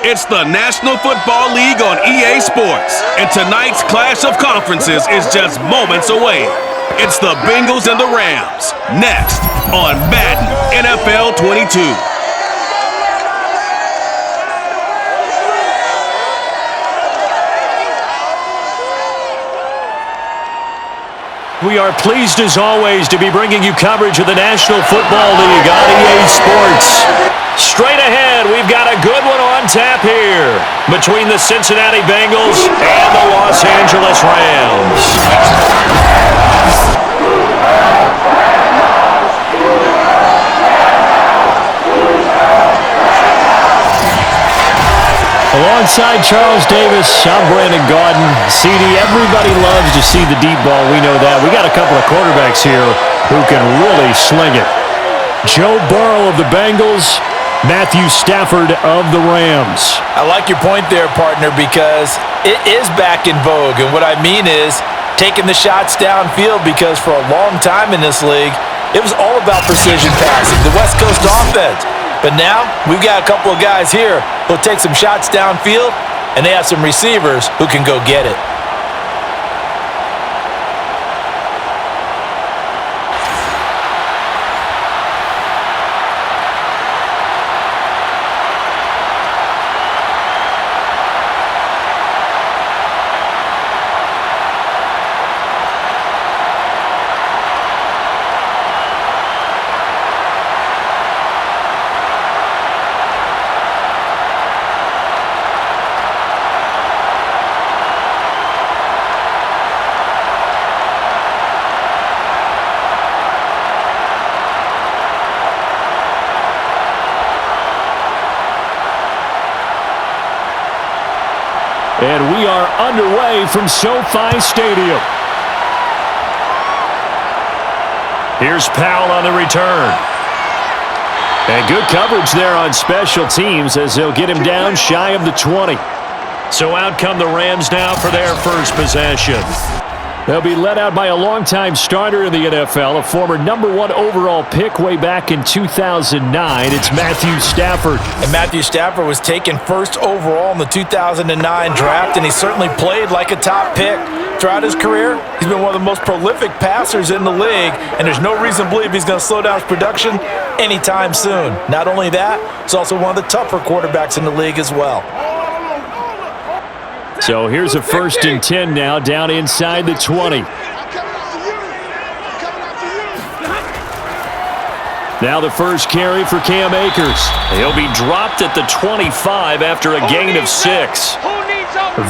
It's the National Football League on EA Sports, and tonight's clash of conferences is just moments away. It's the Bengals and the Rams, next on Madden NFL 22. We are pleased as always to be bringing you coverage of the National Football League on EA Sports. Straight ahead, we've got a good one on tap here between the Cincinnati Bengals and the Los Angeles Rams. Alongside Charles Davis, I'm Brandon Gaudin. CD, everybody loves to see the deep ball. We know that. We got a couple of quarterbacks here who can really sling it. Joe Burrow of the Bengals, Matthew Stafford of the Rams. I like your point there, partner, because it is back in vogue. And what I mean is taking the shots downfield, because for a long time in this league, it was all about precision passing, the West Coast offense. But now we've got a couple of guys here who'll take some shots downfield, and they have some receivers who can go get it. And we are underway from SoFi Stadium. Here's Powell on the return. And good coverage there on special teams as they'll get him down shy of the 20. So out come the Rams now for their first possession. They'll be led out by a longtime starter in the NFL, a former #1 overall pick way back in 2009. It's Matthew Stafford. And Matthew Stafford was taken first overall in the 2009 draft, and he certainly played like a top pick. Throughout his career, he's been one of the most prolific passers in the league, and there's no reason to believe he's going to slow down his production anytime soon. Not only that, he's also one of the tougher quarterbacks in the league as well. So here's a 1st and 10 now, down inside the 20. Now the first carry for Cam Akers. He'll be dropped at the 25 after a gain of 6.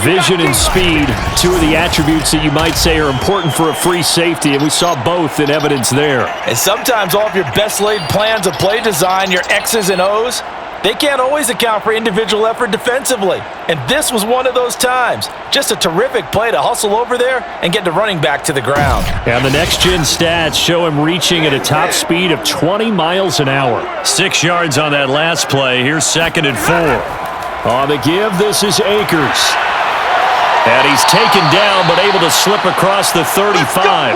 Vision and speed, two of the attributes that you might say are important for a free safety, and we saw both in evidence there. And sometimes all of your best laid plans of play design, your X's and O's, they can't always account for individual effort defensively. And this was one of those times. Just a terrific play to hustle over there and get the running back to the ground. And the next-gen stats show him reaching at a top speed of 20 miles an hour. 6 yards on that last play. Here's 2nd and 4. On the give, this is Akers. And he's taken down but able to slip across the 35.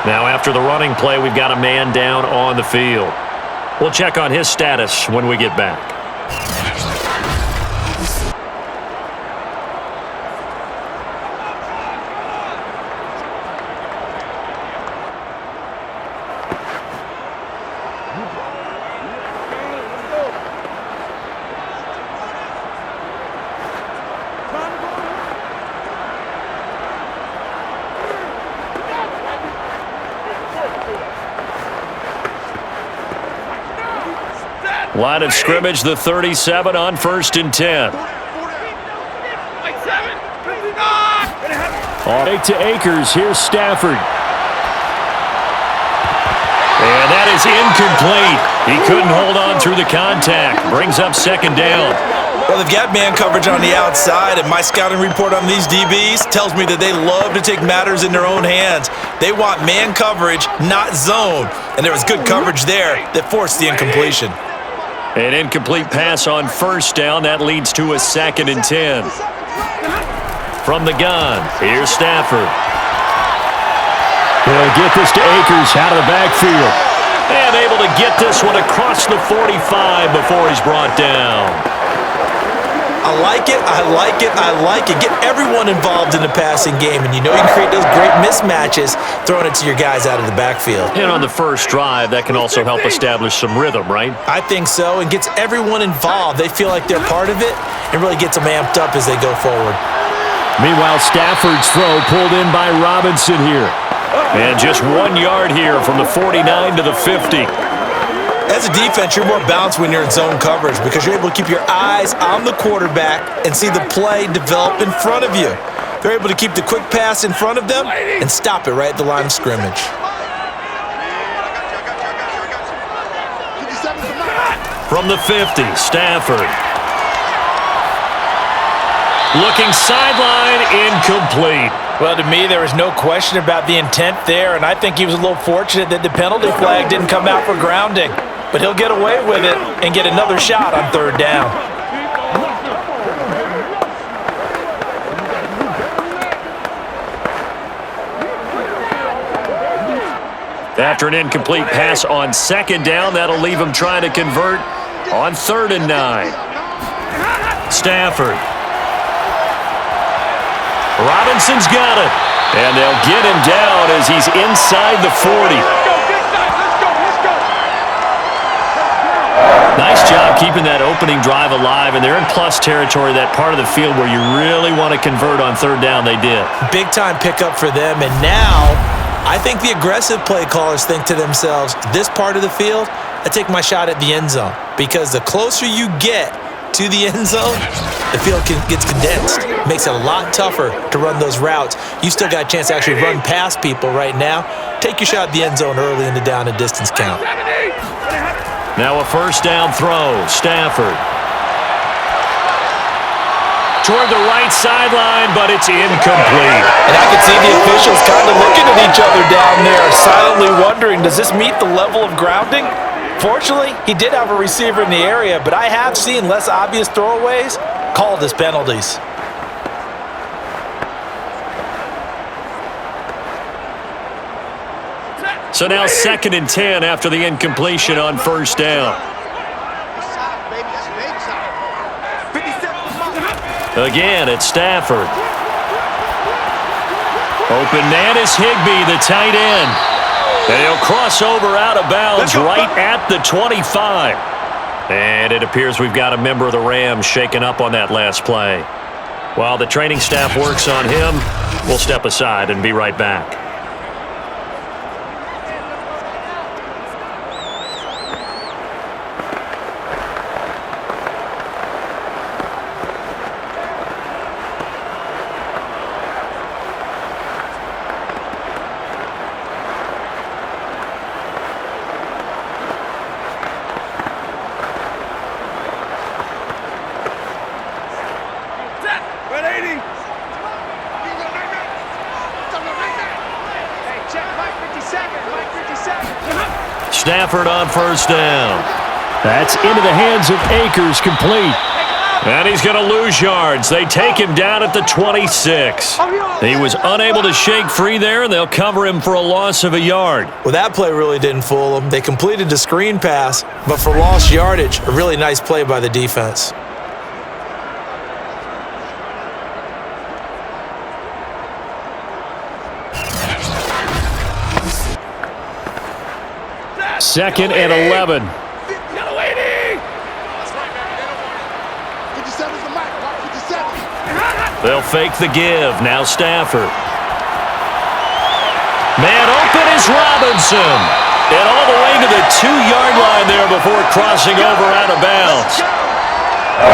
Now after the running play, we've got a man down on the field. We'll check on his status when we get back. Line of scrimmage, the 37 on 1st and 10. All right to Akers. Here's Stafford. And that is incomplete. He couldn't hold on through the contact. Brings up 2nd down. Well, they've got man coverage on the outside, and my scouting report on these DBs tells me that they love to take matters in their own hands. They want man coverage, not zone. And there was good coverage there that forced the incompletion. An incomplete pass on 1st down. That leads to a 2nd and 10. From the gun, here's Stafford. He'll get this to Akers out of the backfield. And able to get this one across the 45 before he's brought down. I like it, I like it, I like it. Get everyone involved in the passing game, and you know you can create those great mismatches throwing it to your guys out of the backfield. And on the first drive, that can also help establish some rhythm, right? I think so, and gets everyone involved. They feel like they're part of it, and really gets them amped up as they go forward. Meanwhile, Stafford's throw pulled in by Robinson here. And just 1 yard here from the 49 to the 50. As a defense, you're more balanced when you're in zone coverage because you're able to keep your eyes on the quarterback and see the play develop in front of you. They're able to keep the quick pass in front of them and stop it right at the line of scrimmage. From the 50, Stafford. Looking sideline, incomplete. Well, to me, there was no question about the intent there, and I think he was a little fortunate that the penalty flag didn't come out for grounding. But he'll get away with it and get another shot on third down. After an incomplete pass on second down, that'll leave him trying to convert on 3rd and 9. Stafford. Robinson's got it. And they'll get him down as he's inside the 40. Nice job keeping that opening drive alive, and they're in plus territory, that part of the field where you really want to convert on 3rd down. They did. Big-time pickup for them, and now I think the aggressive play callers think to themselves, this part of the field, I take my shot at the end zone, because the closer you get to the end zone, the field gets condensed. Makes it a lot tougher to run those routes. You still got a chance to actually run past people right now. Take your shot at the end zone early in the down and distance count. Now a first down throw. Stafford. Toward the right sideline, but it's incomplete. And I can see the officials kind of looking at each other down there, silently wondering, does this meet the level of grounding? Fortunately, he did have a receiver in the area, but I have seen less obvious throwaways called as penalties. So now 2nd and 10 after the incompletion on first down. Again, it's Stafford. Open man is Higbee, the tight end. And he'll cross over out of bounds right at the 25. And it appears we've got a member of the Rams shaken up on that last play. While the training staff works on him, we'll step aside and be right back. Stafford on first down. That's into the hands of Akers, complete. And he's going to lose yards. They take him down at the 26. He was unable to shake free there, and they'll cover him for a loss of a yard. Well, that play really didn't fool them. They completed the screen pass, but for lost yardage, a really nice play by the defense. Second and 11. They'll fake the give. Now Stafford. Man open is Robinson. And all the way to the 2-yard line there before crossing over out of bounds.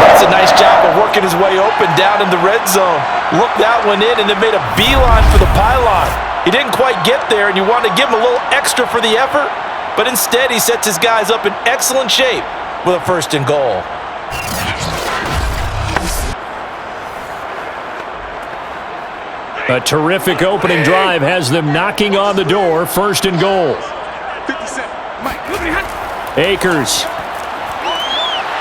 That's a nice job of working his way open down in the red zone. Looked that one in and then made a beeline for the pylon. He didn't quite get there, and you wanted to give him a little extra for the effort. But instead, he sets his guys up in excellent shape with a 1st and goal. A terrific opening drive has them knocking on the door. 1st and goal. Akers.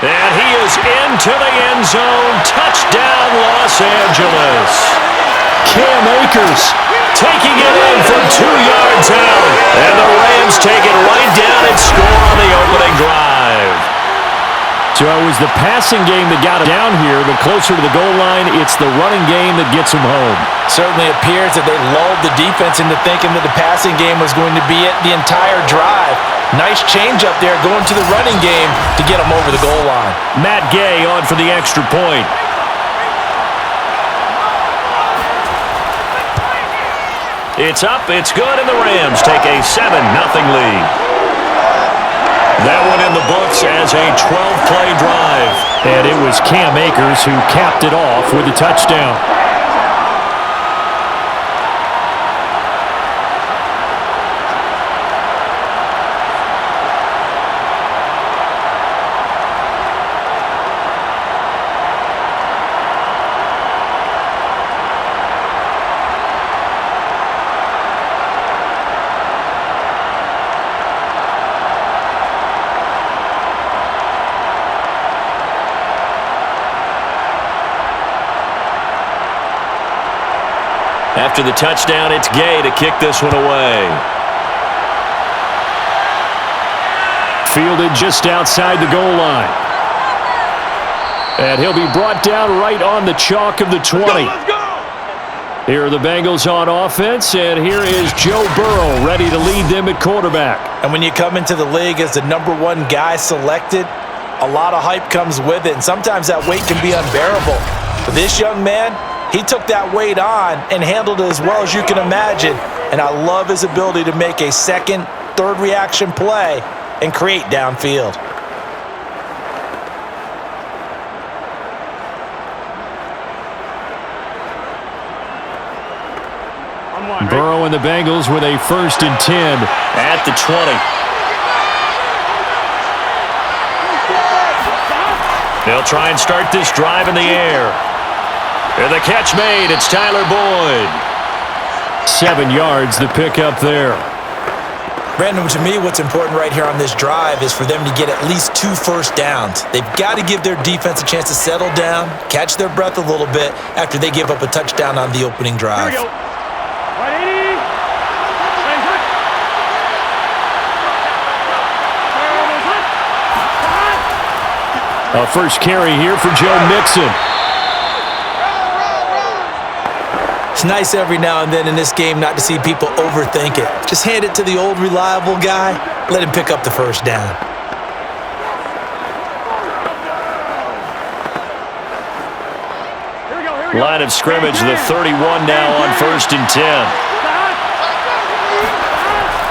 And he is into the end zone. Touchdown, Los Angeles. Cam Akers taking it in from 2 yards out. And the Rams take it right down and score on the opening drive. So it was the passing game that got him down here, but closer to the goal line, it's the running game that gets him home. Certainly appears that they lulled the defense into thinking that the passing game was going to be it the entire drive. Nice change up there going to the running game to get him over the goal line. Matt Gay on for the extra point. It's up, it's good, and the Rams take a 7-0 lead. That one in the books as a 12-play drive. And it was Cam Akers who capped it off with a touchdown. After the touchdown, it's Gay to kick this one away. Fielded just outside the goal line. And he'll be brought down right on the chalk of the 20. Let's go! Here are the Bengals on offense, and here is Joe Burrow ready to lead them at quarterback. And when you come into the league as the #1 guy selected, a lot of hype comes with it, and sometimes that weight can be unbearable. But this young man, he took that weight on and handled it as well as you can imagine. And I love his ability to make a second, third reaction play and create downfield. Burrow and the Bengals with a 1st and 10 at the 20. They'll try and start this drive in the air. And the catch made. It's Tyler Boyd. 7 yards, the pickup there. Brandon, to me, what's important right here on this drive is for them to get at least 2 first downs. They've got to give their defense a chance to settle down, catch their breath a little bit after they give up a touchdown on the opening drive. Here we go. 180. A first carry here for Joe Mixon. It's nice every now and then in this game not to see people overthink it. Just hand it to the old reliable guy, let him pick up the first down. Line of scrimmage, the 31 now on 1st and 10.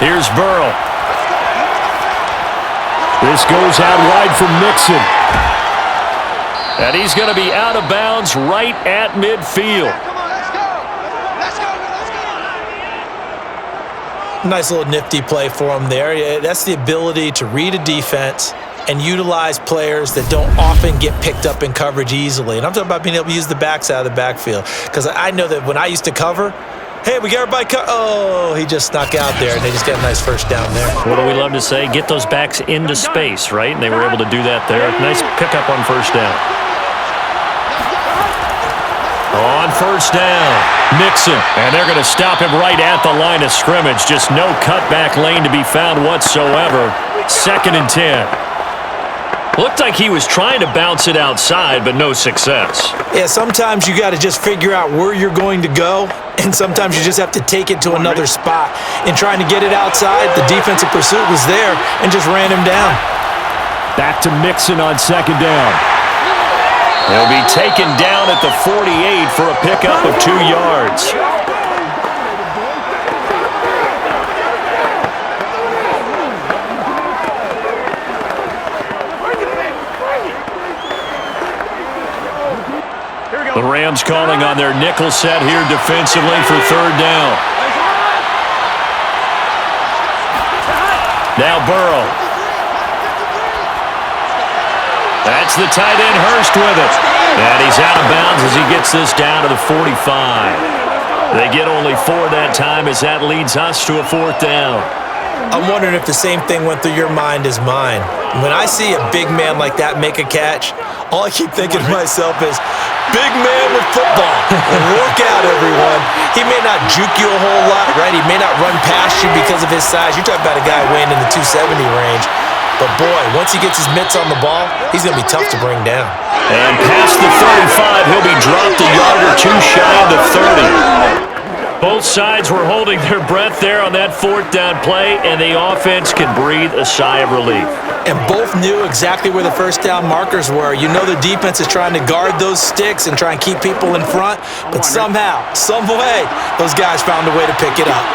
Here's Burrow. This goes out wide for Mixon. And he's going to be out of bounds right at midfield. Nice little nifty play for him there. Yeah, that's the ability to read a defense and utilize players that don't often get picked up in coverage easily. And I'm talking about being able to use the backs out of the backfield. Because I know that when I used to cover, hey, we got everybody oh, he just snuck out there, and they just got a nice first down there. What do we love to say? Get those backs into space, right? And they were able to do that there. Nice pickup on first down. On first down, Mixon. And they're going to stop him right at the line of scrimmage. Just no cutback lane to be found whatsoever. 2nd and 10. Looked like he was trying to bounce it outside, but no success. Yeah, sometimes you got to just figure out where you're going to go, and sometimes you just have to take it to another spot. In trying to get it outside, the defensive pursuit was there and just ran him down. Back to Mixon on 2nd down. He'll be taken down at the 48 for a pickup of 2 yards. The Rams calling on their nickel set here defensively for 3rd down. Now Burrow. That's the tight end Hurst with it. And he's out of bounds as he gets this down to the 45. They get only 4 that time as that leads us to a 4th down. I'm wondering if the same thing went through your mind as mine. When I see a big man like that make a catch, all I keep thinking to myself is, big man with football. Work out, everyone. He may not juke you a whole lot, right? He may not run past you because of his size. You're talking about a guy weighing in the 270 range. But boy, once he gets his mitts on the ball, he's going to be tough to bring down. And past the 35, he'll be dropped a yard or two shy of the 30. Both sides were holding their breath there on that fourth down play, and the offense can breathe a sigh of relief. And both knew exactly where the first down markers were. You know the defense is trying to guard those sticks and try and keep people in front, but somehow, some way, those guys found a way to pick it up.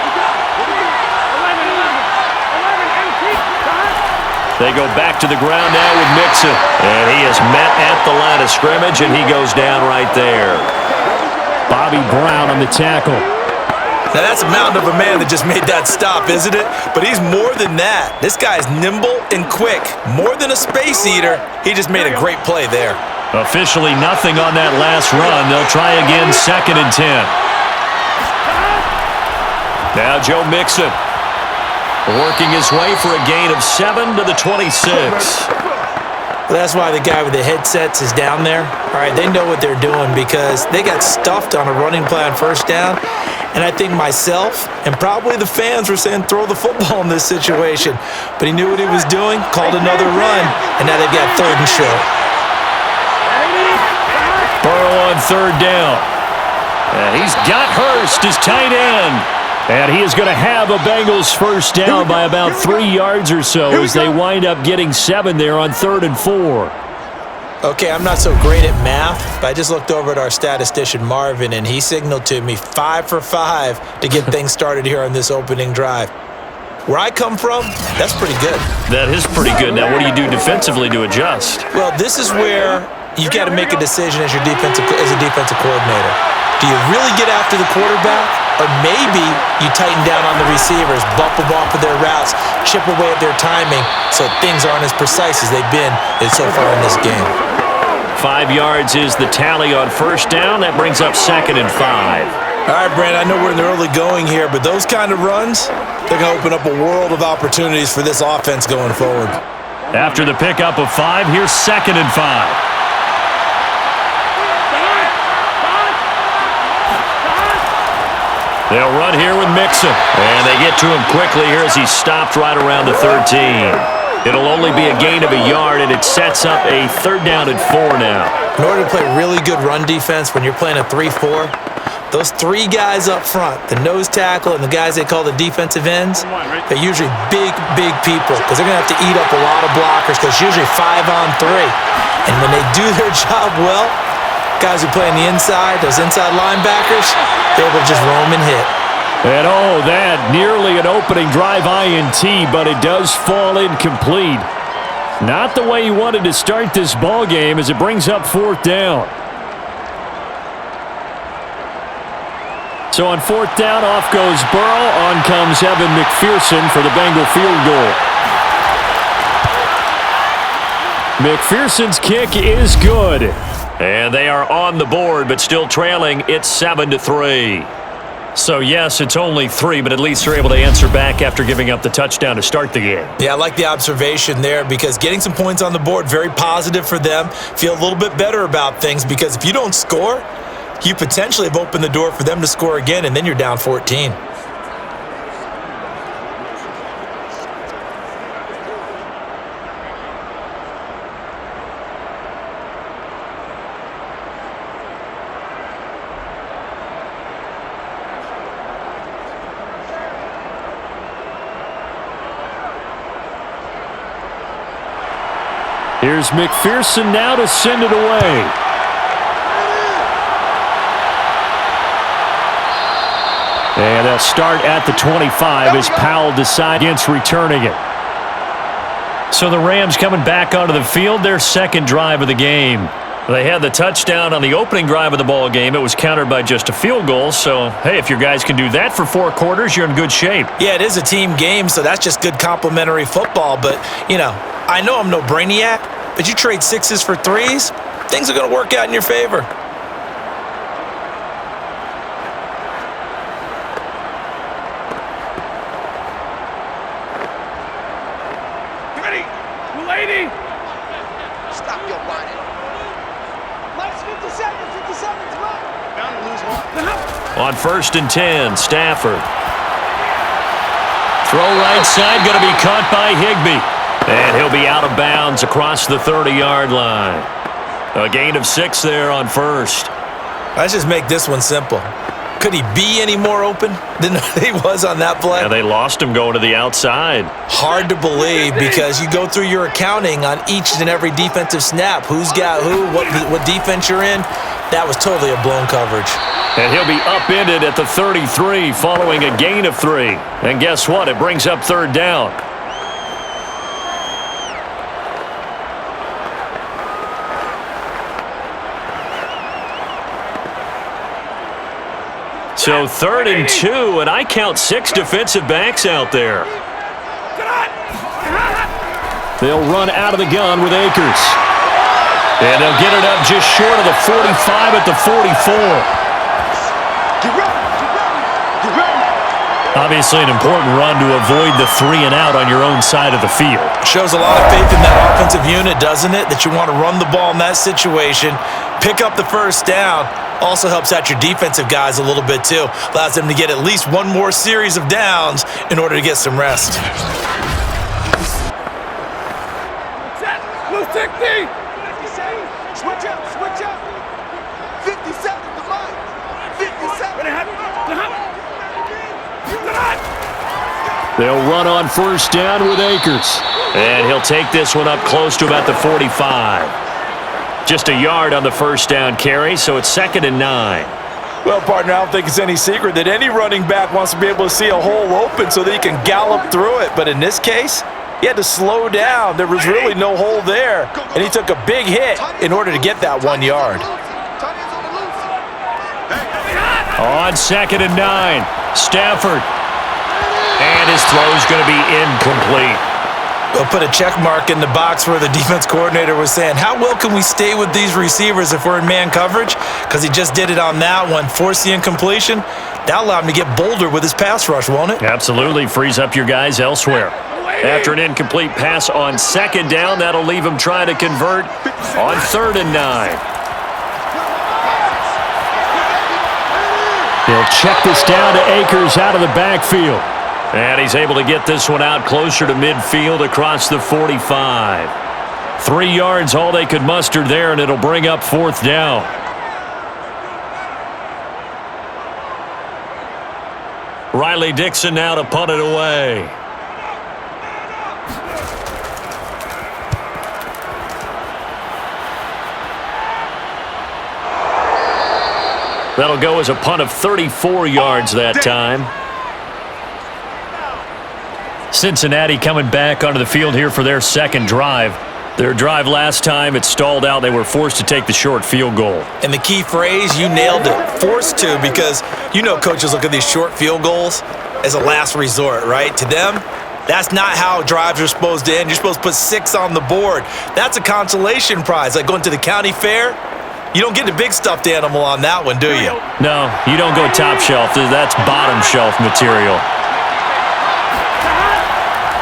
They go back to the ground now with Mixon, and he is met at the line of scrimmage, and he goes down right there. Bobby Brown on the tackle. Now, that's a mountain of a man that just made that stop, isn't it? But he's more than that. This guy's nimble and quick. More than a space eater, he just made a great play there. Officially nothing on that last run. They'll try again, 2nd and 10. Now Joe Mixon working his way for a gain of 7 to the 26. Well, that's why the guy with the headsets is down there. All right, they know what they're doing because they got stuffed on a running play on first down. And I think myself and probably the fans were saying throw the football in this situation. But he knew what he was doing, called another run, and now they've got 3rd and short. Burrow on 3rd down. And he's got Hurst, his tight end. And he is going to have a Bengals first down by about 3 yards or so as they wind up getting 7 there on 3rd and 4. Okay, I'm not so great at math, but I just looked over at our statistician, Marvin, and he signaled to me 5 for 5 to get things started here on this opening drive. Where I come from, that's pretty good. That is pretty good. Now, what do you do defensively to adjust? Well, this is where you've got to make a decision as a defensive coordinator. Do you really get after the quarterback? Or maybe you tighten down on the receivers, bump them off of their routes, chip away at their timing so things aren't as precise as they've been so far in this game. 5 yards is the tally on first down. That brings up 2nd and 5. All right, Brand, I know we're in the early going here, but those kind of runs, they're going to open up a world of opportunities for this offense going forward. After the pickup of 5, here's 2nd and 5. They'll run here with Mixon. And they get to him quickly here as he's stopped right around the 13. It'll only be a gain of a yard, and it sets up a 3rd down and 4 now. In order to play really good run defense when you're playing a 3-4, those 3 guys up front, the nose tackle and the guys they call the defensive ends, they're usually big people because they're going to have to eat up a lot of blockers because it's usually 5 on 3. And when they do their job well, guys who play on the inside, those inside linebackers, they're able to just roam and hit. And that nearly an opening drive INT, but it does fall incomplete. Not the way you wanted to start this ball game as it brings up 4th down. So on 4th down, off goes Burrow. On comes Evan McPherson for the Bengal field goal. McPherson's kick is good. And they are on the board, but still trailing. It's 7-3. So, yes, it's only 3, but at least they're able to answer back after giving up the touchdown to start the game. Yeah, I like the observation there because getting some points on the board, very positive for them. Feel a little bit better about things because if you don't score, you potentially have opened the door for them to score again, and then you're down 14. Here's McPherson now to send it away. And they'll start at the 25 as Powell decides against returning it. So the Rams coming back onto the field, their 2nd drive of the game. They had the touchdown on the opening drive of the ball game. It was countered by just a field goal. So, hey, if your guys can do that for 4 quarters, you're in good shape. Yeah, it is a team game, so that's just good complimentary football. But, I know I'm no brainiac, but you trade 6s for 3s, things are going to work out in your favor. Ready, lady. Stop your whining. Let's 57's left. Bound to lose 1. On 1st and 10, Stafford. Throw right side, going to be caught by Higbee. And he'll be out of bounds across the 30-yard line. A gain of 6 there on first. Let's just make this one simple. Could he be any more open than he was on that play? Yeah, they lost him going to the outside. Hard to believe because you go through your accounting on each and every defensive snap. Who's got who, what defense you're in. That was totally a blown coverage. And he'll be upended at the 33 following a gain of 3. And guess what? It brings up third down. So 3rd and 2, and I count 6 defensive backs out there. They'll run out of the gun with Akers. And they'll get it up just short of the 45 at the 44. Obviously an important run to avoid the 3 and out on your own side of the field. Shows a lot of faith in that offensive unit, doesn't it? That you want to run the ball in that situation, pick up the first down. Also helps out your defensive guys a little bit too. Allows them to get at least one more series of downs in order to get some rest. Blue 60! Switch up, switch up. 57 to mine. 57. They'll run on first down with Akers. And he'll take this one up close to about the 45. Just a yard on the first down carry, so it's 2nd and 9. Well, partner, I don't think it's any secret that any running back wants to be able to see a hole open so that he can gallop through it. But in this case, he had to slow down. There was really no hole there, and he took a big hit in order to get that 1 yard. On 2nd and 9, Stafford. And his throw is going to be incomplete. We'll put a check mark in the box where the defense coordinator was saying, how well can we stay with these receivers if we're in man coverage? Because he just did it on that one, forced the incompletion. That allowed him to get bolder with his pass rush, won't it? Absolutely. Frees up your guys elsewhere. After an incomplete pass on 2nd down, that'll leave him trying to convert on 3rd and 9. He'll check this down to Akers out of the backfield. And he's able to get this one out closer to midfield across the 45. 3 yards, all they could muster there, and it'll bring up 4th down. Riley Dixon now to punt it away. That'll go as a punt of 34 yards that time. Cincinnati coming back onto the field here for their 2nd drive. Their drive last time, it stalled out. They were forced to take the short field goal. And the key phrase, you nailed it, forced to, because you know coaches look at these short field goals as a last resort, right? To them, that's not how drives are supposed to end. You're supposed to put 6 on the board. That's a consolation prize, like going to the county fair. You don't get the big stuffed animal on that one, do you? No, you don't go top shelf. That's bottom shelf material.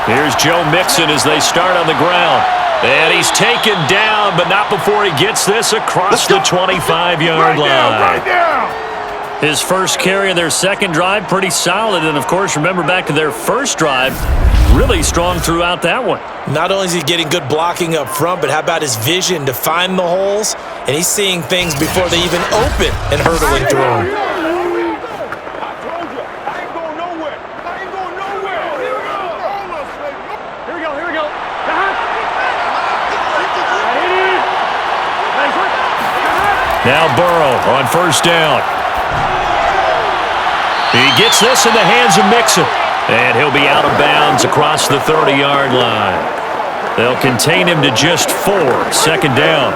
Here's Joe Mixon as they start on the ground. And he's taken down, but not before he gets this across the 25-yard line. His first carry of their 2nd drive, pretty solid. And, of course, remember back to their first drive, really strong throughout that one. Not only is he getting good blocking up front, but how about his vision to find the holes? And he's seeing things before they even open and hurdling through them. Now Burrow on first down. He gets this in the hands of Mixon. And he'll be out of bounds across the 30-yard line. They'll contain him to just 4, 2nd down.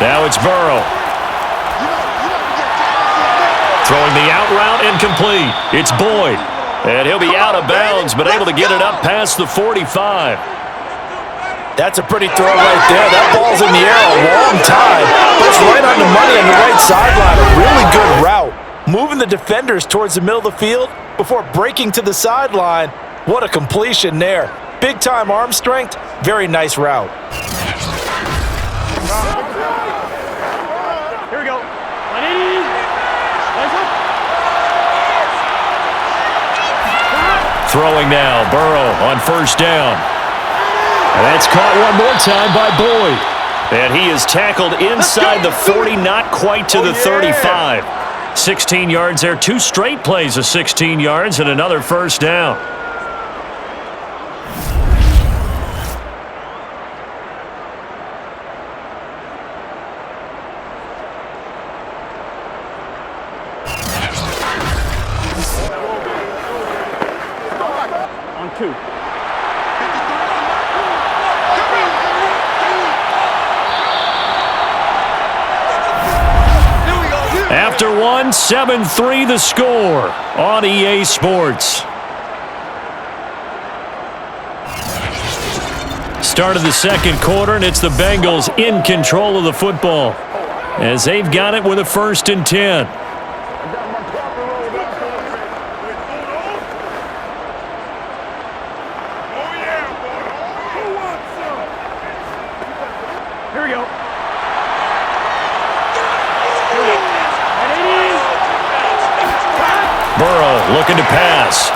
Now it's Burrow. Throwing the out route incomplete. It's Boyd. And he'll be out of bounds, but able to get it up past the 45. That's a pretty throw right there. That ball's in the air a long time. But it's right on the money on the right sideline. A really good route. Moving the defenders towards the middle of the field before breaking to the sideline. What a completion there. Big-time arm strength. Very nice route. Throwing now, Burrow on first down. And that's caught one more time by Boyd. And he is tackled inside the 40, not quite to the 35. 16 yards there, 2 straight plays of 16 yards and another first down. After one, 7-3 the score on EA Sports. Start of the second quarter, and it's the Bengals in control of the football as they've got it with a 1st and 10. Burrow looking to pass.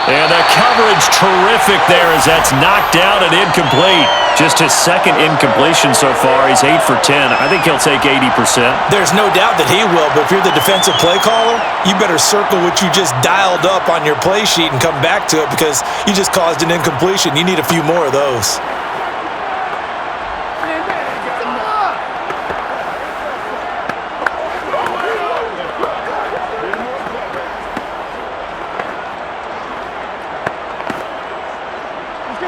And the coverage terrific there as that's knocked down and incomplete. Just his 2nd incompletion so far. He's 8 for 10. I think he'll take 80%. There's no doubt that he will, but if you're the defensive play caller, you better circle what you just dialed up on your play sheet and come back to it because you just caused an incompletion. You need a few more of those.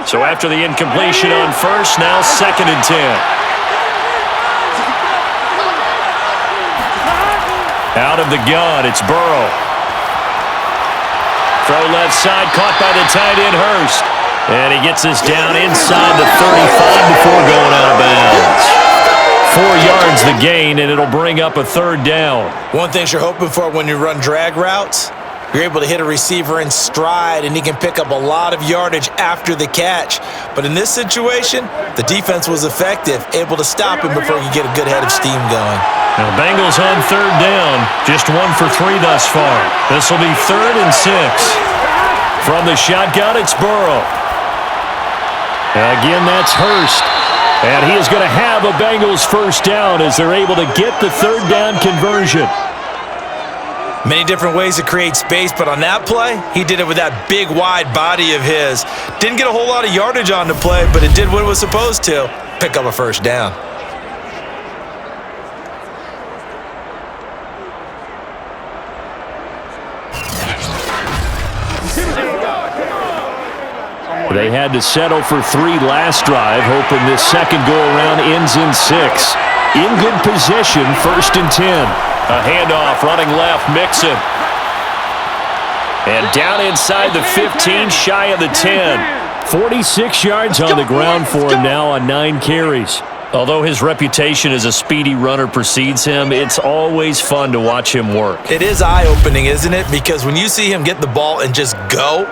So after the incompletion on first, now 2nd and 10. Out of the gun, it's Burrow. Throw left side, caught by the tight end Hurst. And he gets this down inside the 35 before going out of bounds. 4 yards the gain, and it'll bring up a 3rd down. One thing you're hoping for when you run drag routes, you're able to hit a receiver in stride, and he can pick up a lot of yardage after the catch. But in this situation, the defense was effective, able to stop him before you get a good head of steam going. Now Bengals on 3rd down, just 1 for 3 thus far. This will be 3rd and 6. From the shotgun, it's Burrow. Again, that's Hurst. And he is going to have a Bengals 1st down as they're able to get the 3rd down conversion. Many different ways to create space, but on that play, he did it with that big, wide body of his. Didn't get a whole lot of yardage on the play, but it did what it was supposed to. Pick up a 1st down. They had to settle for 3 last drive, hoping this second go-around ends in 6. In good position, 1st and 10. A handoff, running left, Mixon. And down inside the 15, shy of the 10. 46 yards on the ground for him now on 9 carries. Although his reputation as a speedy runner precedes him, it's always fun to watch him work. It is eye-opening, isn't it? Because when you see him get the ball and just go,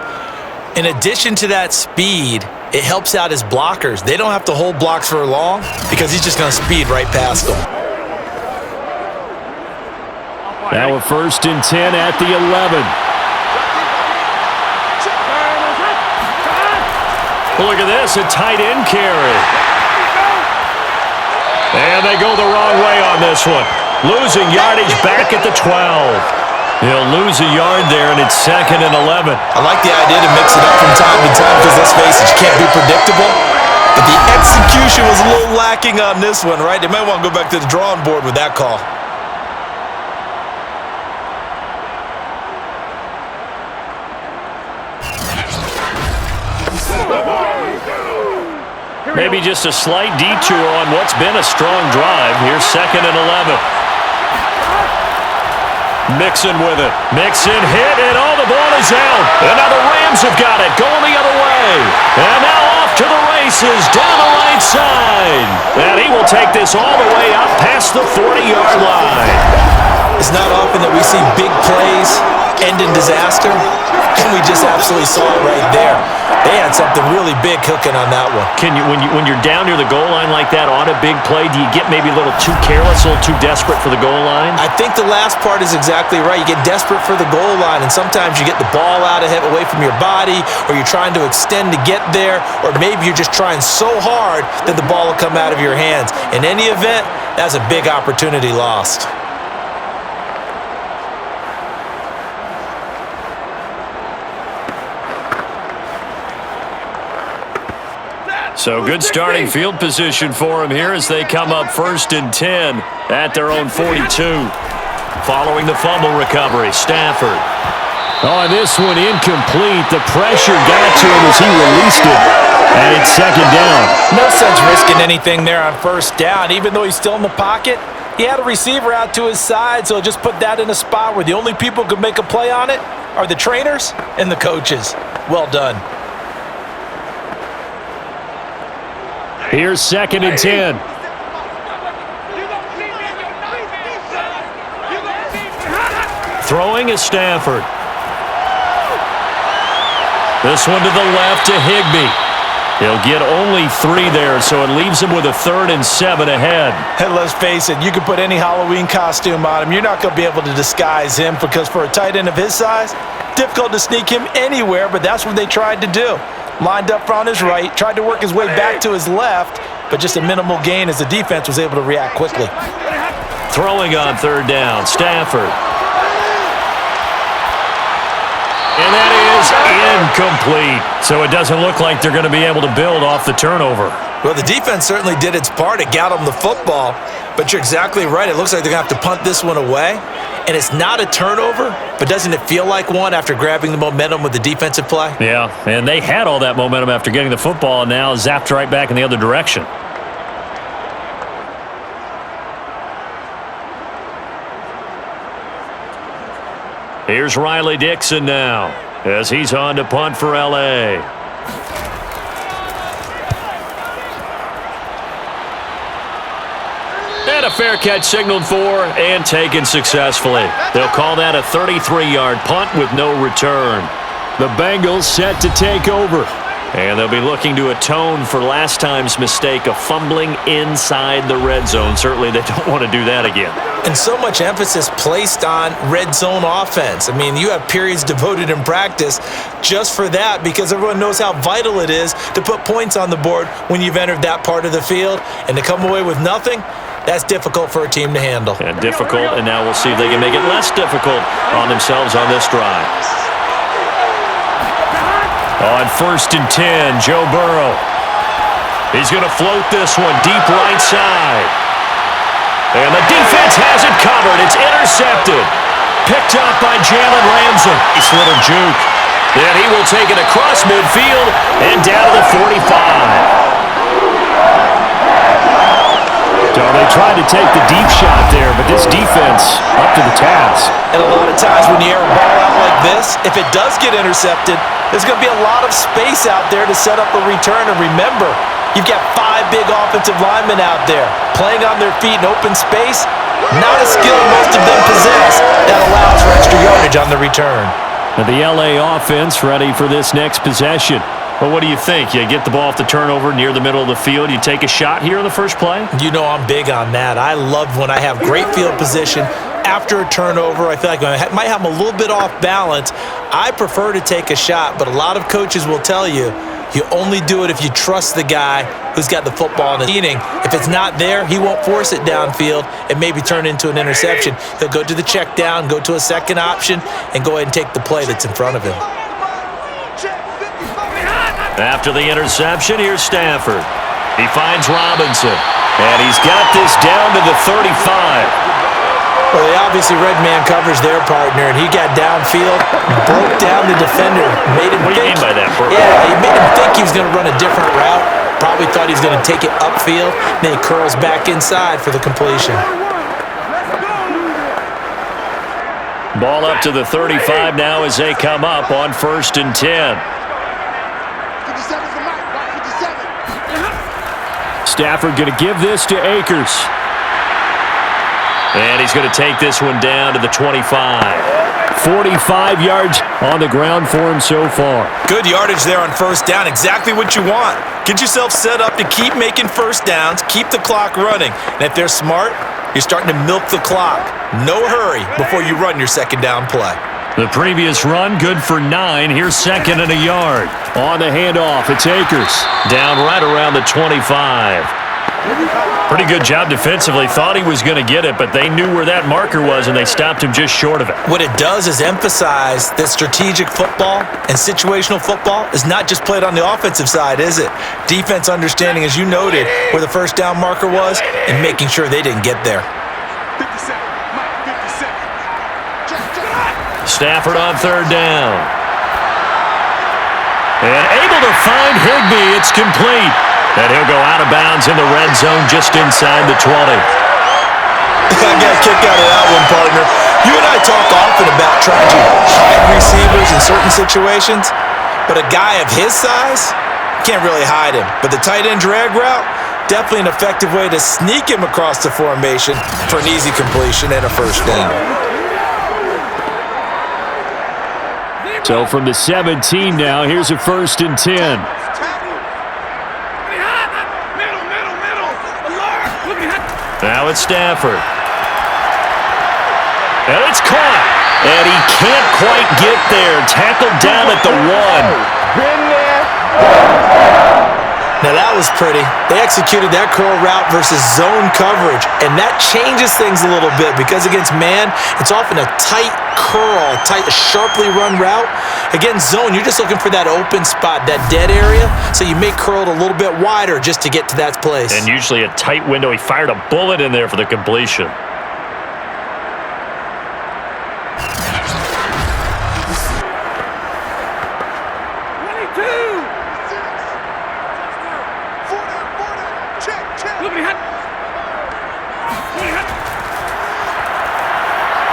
in addition to that speed, it helps out his blockers. They don't have to hold blocks for long because he's just going to speed right past them. Now a 1st and 10 at the 11. Look at this, a tight end carry. And they go the wrong way on this one. Losing yardage back at the 12. He'll lose a yard there, and it's 2nd and 11. I like the idea to mix it up from time to time because, let's face it, you can't be predictable. But the execution was a little lacking on this one, right? They might want to go back to the drawing board with that call. Maybe just a slight detour on what's been a strong drive. Here's 2nd and 11. Mixon with it. Mixon hit, and all the ball is out. And now the Rams have got it, going the other way. And now off to the races, down the right right side. And he will take this all the way up past the 40-yard line. It's not often that we see big plays end in disaster, and we just absolutely saw it right there. They had something really big cooking on that one. Can you, when you're down near the goal line like that on a big play, do you get maybe a little too careless, a little too desperate for the goal line? I think the last part is exactly right. You get desperate for the goal line, and sometimes you get the ball out ahead, away from your body, or you're trying to extend to get there, or maybe you're just trying so hard that the ball will come out of your hands. In any event, that's a big opportunity lost. So good starting field position for them here as they come up 1st and 10 at their own 42. Following the fumble recovery, Stafford. Oh, and this one incomplete. The pressure got to him as he released it. And it's 2nd down. No sense risking anything there on 1st down. Even though he's still in the pocket, he had a receiver out to his side, so just put that in a spot where the only people who could make a play on it are the trainers and the coaches. Well done. Here's 2nd and 10. Throwing is Stafford. This one to the left to Higbee. He'll get only 3 there, so it leaves him with a 3rd and 7 ahead. And let's face it, you can put any Halloween costume on him. You're not going to be able to disguise him because for a tight end of his size, difficult to sneak him anywhere, but that's what they tried to do. Lined up on his right, tried to work his way back to his left, but just a minimal gain as the defense was able to react quickly. Throwing on 3rd down, Stafford. And that is incomplete. So it doesn't look like they're going to be able to build off the turnover. Well, the defense certainly did its part. It got them the football, but you're exactly right. It looks like they're going to have to punt this one away. And it's not a turnover, but doesn't it feel like one after grabbing the momentum with the defensive play? Yeah, and they had all that momentum after getting the football and now zapped right back in the other direction. Here's Riley Dixon now as he's on to punt for L.A. And a fair catch signaled for and taken successfully. They'll call that a 33-yard punt with no return. The Bengals set to take over. And they'll be looking to atone for last time's mistake of fumbling inside the red zone. Certainly they don't want to do that again. And so much emphasis placed on red zone offense. I mean, you have periods devoted in practice just for that because everyone knows how vital it is to put points on the board when you've entered that part of the field. And to come away with nothing, that's difficult for a team to handle. And difficult, and now we'll see if they can make it less difficult on themselves on this drive. On 1st and 10, Joe Burrow. He's going to float this one deep right side. And the defense has it covered. It's intercepted. Picked up by Jalen Ramsey. Nice little juke. Then he will take it across midfield and down to the 45. So they tried to take the deep shot there, but this defense up to the task. And a lot of times when you air a ball out like this, if it does get intercepted, there's going to be a lot of space out there to set up a return. And remember, you've got 5 big offensive linemen out there playing on their feet in open space. Not a skill most of them possess that allows for extra yardage on the return. And the L.A. offense ready for this next possession. Well, what do you think? You get the ball off the turnover near the middle of the field. You take a shot here on the first play? You know I'm big on that. I love when I have great field position after a turnover. I feel like I might have them a little bit off balance. I prefer to take a shot, but a lot of coaches will tell you, you only do it if you trust the guy who's got the football in his meaning. If it's not there, he won't force it downfield and maybe turn into an interception. He'll go to the check down, go to a second option, and go ahead and take the play that's in front of him. After the interception, here's Stafford. He finds Robinson, and he's got this down to the 35. Well, they obviously read man coverage their partner, and he got downfield, broke down the defender, made him What do you mean by that, Burt? Yeah, he made him think he was going to run a different route. Probably thought he was going to take it upfield. Then he curls back inside for the completion. Ball up to the 35 now as they come up on 1st and 10. Stafford going to give this to Akers. And he's going to take this one down to the 25. 45 yards on the ground for him so far. Good yardage there on first down. Exactly what you want. Get yourself set up to keep making first downs, keep the clock running. And if they're smart, you're starting to milk the clock. No hurry before you run your second down play. The previous run, good for 9. Here's second and a yard. On the handoff, it's Akers. Down right around the 25. Pretty good job defensively. Thought he was going to get it, but they knew where that marker was, and they stopped him just short of it. What it does is emphasize that strategic football and situational football is not just played on the offensive side, is it? Defense understanding, as you noted, where the first down marker was and making sure they didn't get there. 50 seconds. Mike, 50 seconds. Stafford on third down. And able to find Higbee. It's complete. And he'll go out of bounds in the red zone just inside the 20. I got a kick out of that one, partner. You and I talk often about trying to hide receivers in certain situations, but a guy of his size, can't really hide him. But the tight end drag route, definitely an effective way to sneak him across the formation for an easy completion and a first down. So from the 17 now, here's a 1st and 10. Now it's Stafford. And it's caught. And he can't quite get there. Tackled down at the 1. Been there. Now that was pretty. They executed that curl route versus zone coverage, and that changes things a little bit because against man, it's often a tight curl, sharply run route. Against zone, you're just looking for that open spot, that dead area, so you may curl it a little bit wider just to get to that place. And usually a tight window. He fired a bullet in there for the completion.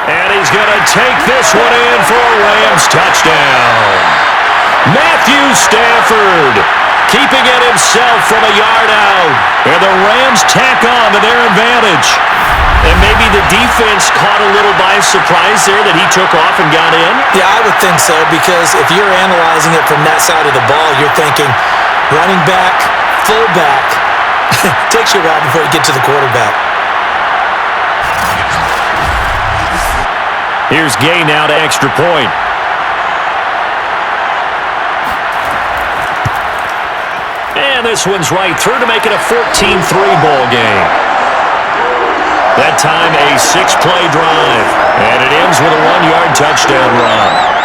And he's going to take this one in for a Rams touchdown. Matthew Stafford keeping it himself from a yard out. And the Rams tack on to their advantage. And maybe the defense caught a little by surprise there that he took off and got in. Yeah, I would think so, because if you're analyzing it from that side of the ball, you're thinking running back, fullback. Takes you a while before you get to the quarterback. Here's Gay now to extra point. And this one's right through to make it a 14-3 ball game. That time a 6-play drive. And it ends with a 1-yard touchdown run.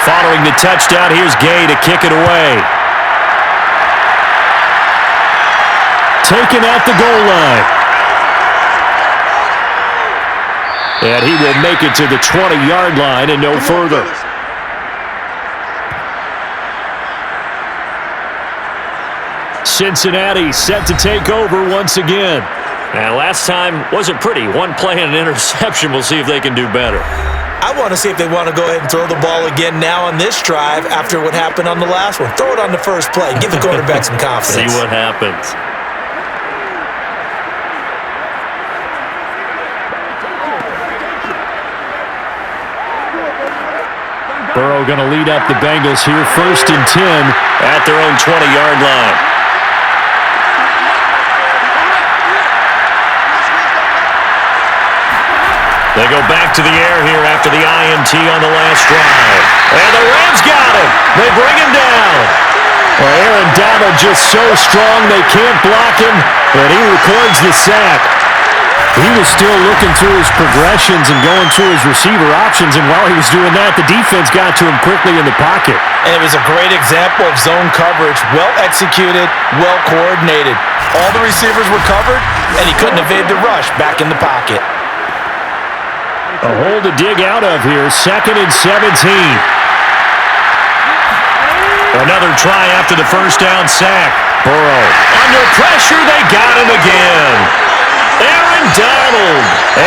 Following the touchdown, here's Gay to kick it away. Taken at the goal line. And he will make it to the 20-yard line and no further. Cincinnati set to take over once again. And last time wasn't pretty. One play and an interception. We'll see if they can do better. I want to see if they want to go ahead and throw the ball again now on this drive after what happened on the last one. Throw it on the first play. Give the quarterback some confidence. See what happens. Burrow going to lead up the Bengals here, 1st and 10 at their own 20-yard line. They go back to the air here after the INT on the last drive. And the Rams got him. They bring him down. Well, Aaron Donald just so strong they can't block him, and he records the sack. He was still looking through his progressions and going through his receiver options, and while he was doing that, the defense got to him quickly in the pocket. And it was a great example of zone coverage. Well executed, well coordinated. All the receivers were covered, and he couldn't evade the rush back in the pocket. A hole to dig out of here, 2nd and 17. Another try after the first down sack. Burrow under pressure, they got him again. Aaron Donald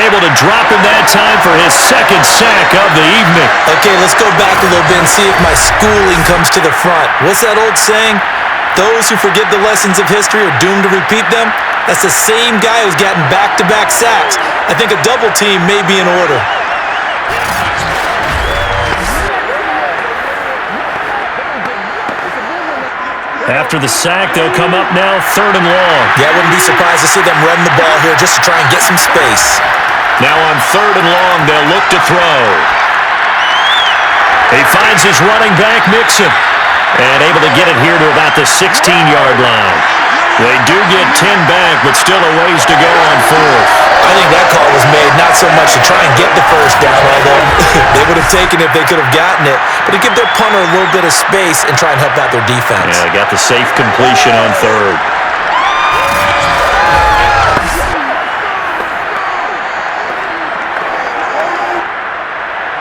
able to drop him that time for his 2nd sack of the evening. Okay, let's go back a little bit and see if my schooling comes to the front. What's that old saying? Those who forget the lessons of history are doomed to repeat them. That's the same guy who's gotten back-to-back sacks. I think a double team may be in order. After the sack, they'll come up now 3rd and long. Yeah, I wouldn't be surprised to see them run the ball here just to try and get some space. Now on 3rd and long, they'll look to throw. He finds his running back, Mixon, and able to get it here to about the 16-yard line. They do get 10 back, but still a ways to go on 4th. I think that call was made not so much to try and get the first down, although they would have taken it if they could have gotten it, but to give their punter a little bit of space and try and help out their defense. Yeah, they got the safe completion on 3rd.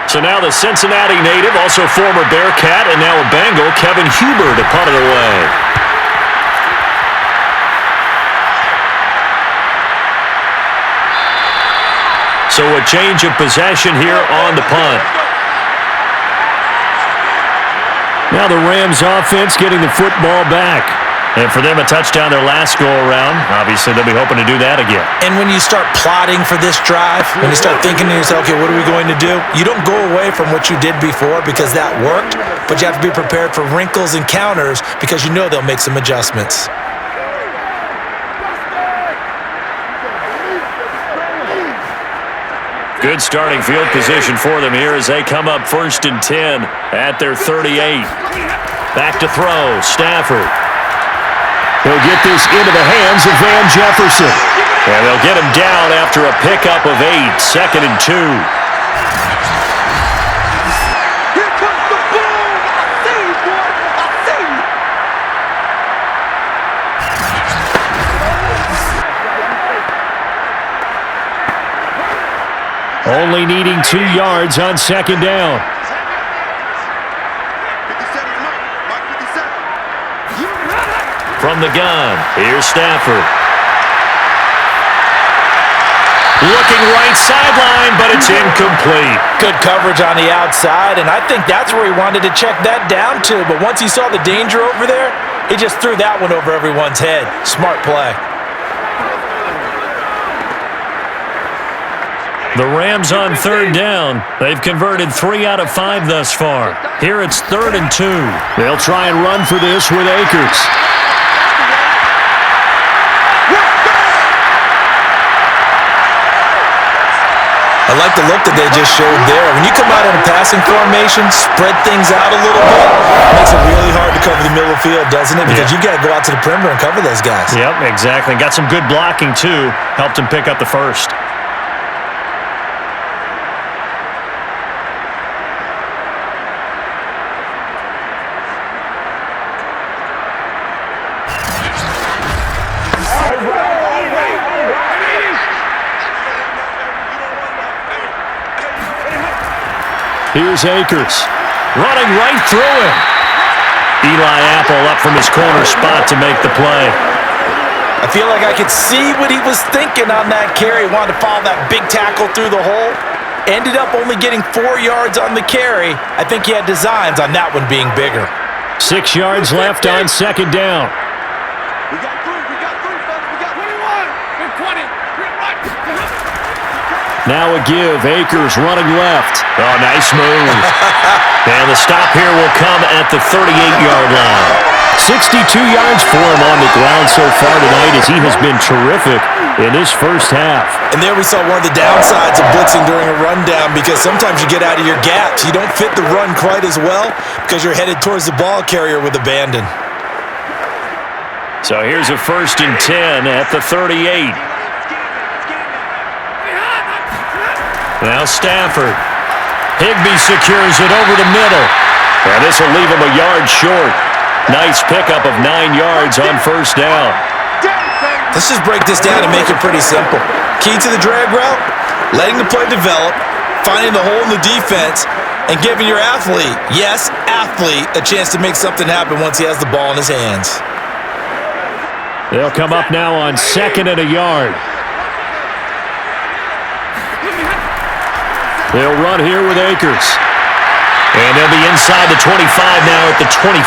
So now the Cincinnati native, also former Bearcat and now a Bengal, Kevin Huber to punt it away. So a change of possession here on the punt. Now the Rams offense getting the football back. And for them, a touchdown their last go-around. Obviously, they'll be hoping to do that again. And when you start plotting for this drive, when you start thinking to yourself, okay, what are we going to do? You don't go away from what you did before because that worked, but you have to be prepared for wrinkles and counters because you know they'll make some adjustments. Good starting field position for them here as they come up 1st and 10 at their 38. Back to throw, Stafford. He'll get this into the hands of Van Jefferson. And they'll get him down after a pickup of 8, 2nd and 2. Here comes the boom! I see you, boy! I see you! Only needing 2 yards on 2nd down. 57 to Mike 57. From the gun, here's Stafford. Looking right sideline, but it's incomplete. Good coverage on the outside, and I think that's where he wanted to check that down to. But once he saw the danger over there, he just threw that one over everyone's head. Smart play. The Rams on 3rd down. They've converted 3 out of 5 thus far. Here it's 3rd and 2. They'll try and run for this with Akers. I like the look that they just showed there. When you come out in a passing formation, spread things out a little bit, it makes it really hard to cover the middle of the field, doesn't it? Because you've got to go out to the perimeter and cover those guys. Yep, exactly. Got some good blocking, too. Helped him pick up the first. Here's Akers, running right through him. Eli Apple up from his corner spot to make the play. I feel like I could see what he was thinking on that carry. Wanted to follow that big tackle through the hole. Ended up only getting 4 yards on the carry. I think he had designs on that one being bigger. 6 yards left on 2nd down. We got 3, fellas. We got 21 and 20. Now a give. Akers running left. Oh, nice move. And the stop here will come at the 38-yard line. 62 yards for him on the ground so far tonight as he has been terrific in this first half. And there we saw one of the downsides of blitzing during a rundown because sometimes you get out of your gaps. You don't fit the run quite as well because you're headed towards the ball carrier with abandon. So here's a 1st and 10 at the 38. Now Stafford. Higbee secures it over the middle. And this will leave him a yard short. Nice pickup of 9 yards on 1st down. Let's just break this down and make it pretty simple. Key to the drag route, letting the play develop, finding the hole in the defense, and giving your athlete, yes, athlete, a chance to make something happen once he has the ball in his hands. They'll come up now on 2nd and a yard. They'll run here with Akers. And they'll be inside the 25 now at the 24.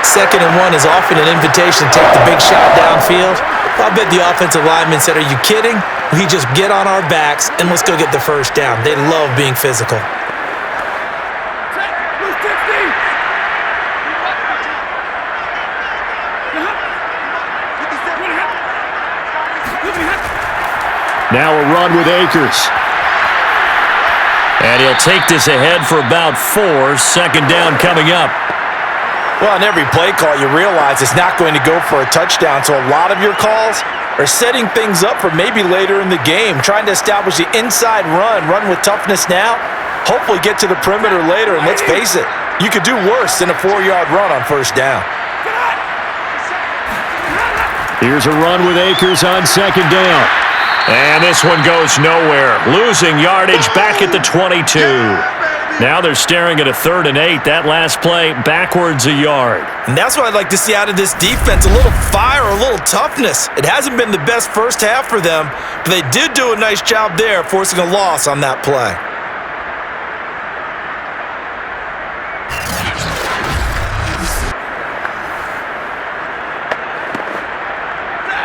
2nd and 1 is often an invitation to take the big shot downfield. I bet the offensive lineman said, "Are you kidding? We just get on our backs and let's go get the first down." They love being physical. Now a run with Akers. And he'll take this ahead for about 4. 2nd down coming up. Well, on every play call, you realize it's not going to go for a touchdown, so a lot of your calls are setting things up for maybe later in the game, trying to establish the inside run with toughness now, hopefully get to the perimeter later, and let's face it, you could do worse than a 4-yard run on 1st down. Here's a run with Akers on 2nd down. And this one goes nowhere. Losing yardage back at the 22. Now they're staring at a 3rd and 8. That last play, backwards a yard. And that's what I'd like to see out of this defense, a little fire, a little toughness. It hasn't been the best first half for them, but they did do a nice job there, forcing a loss on that play.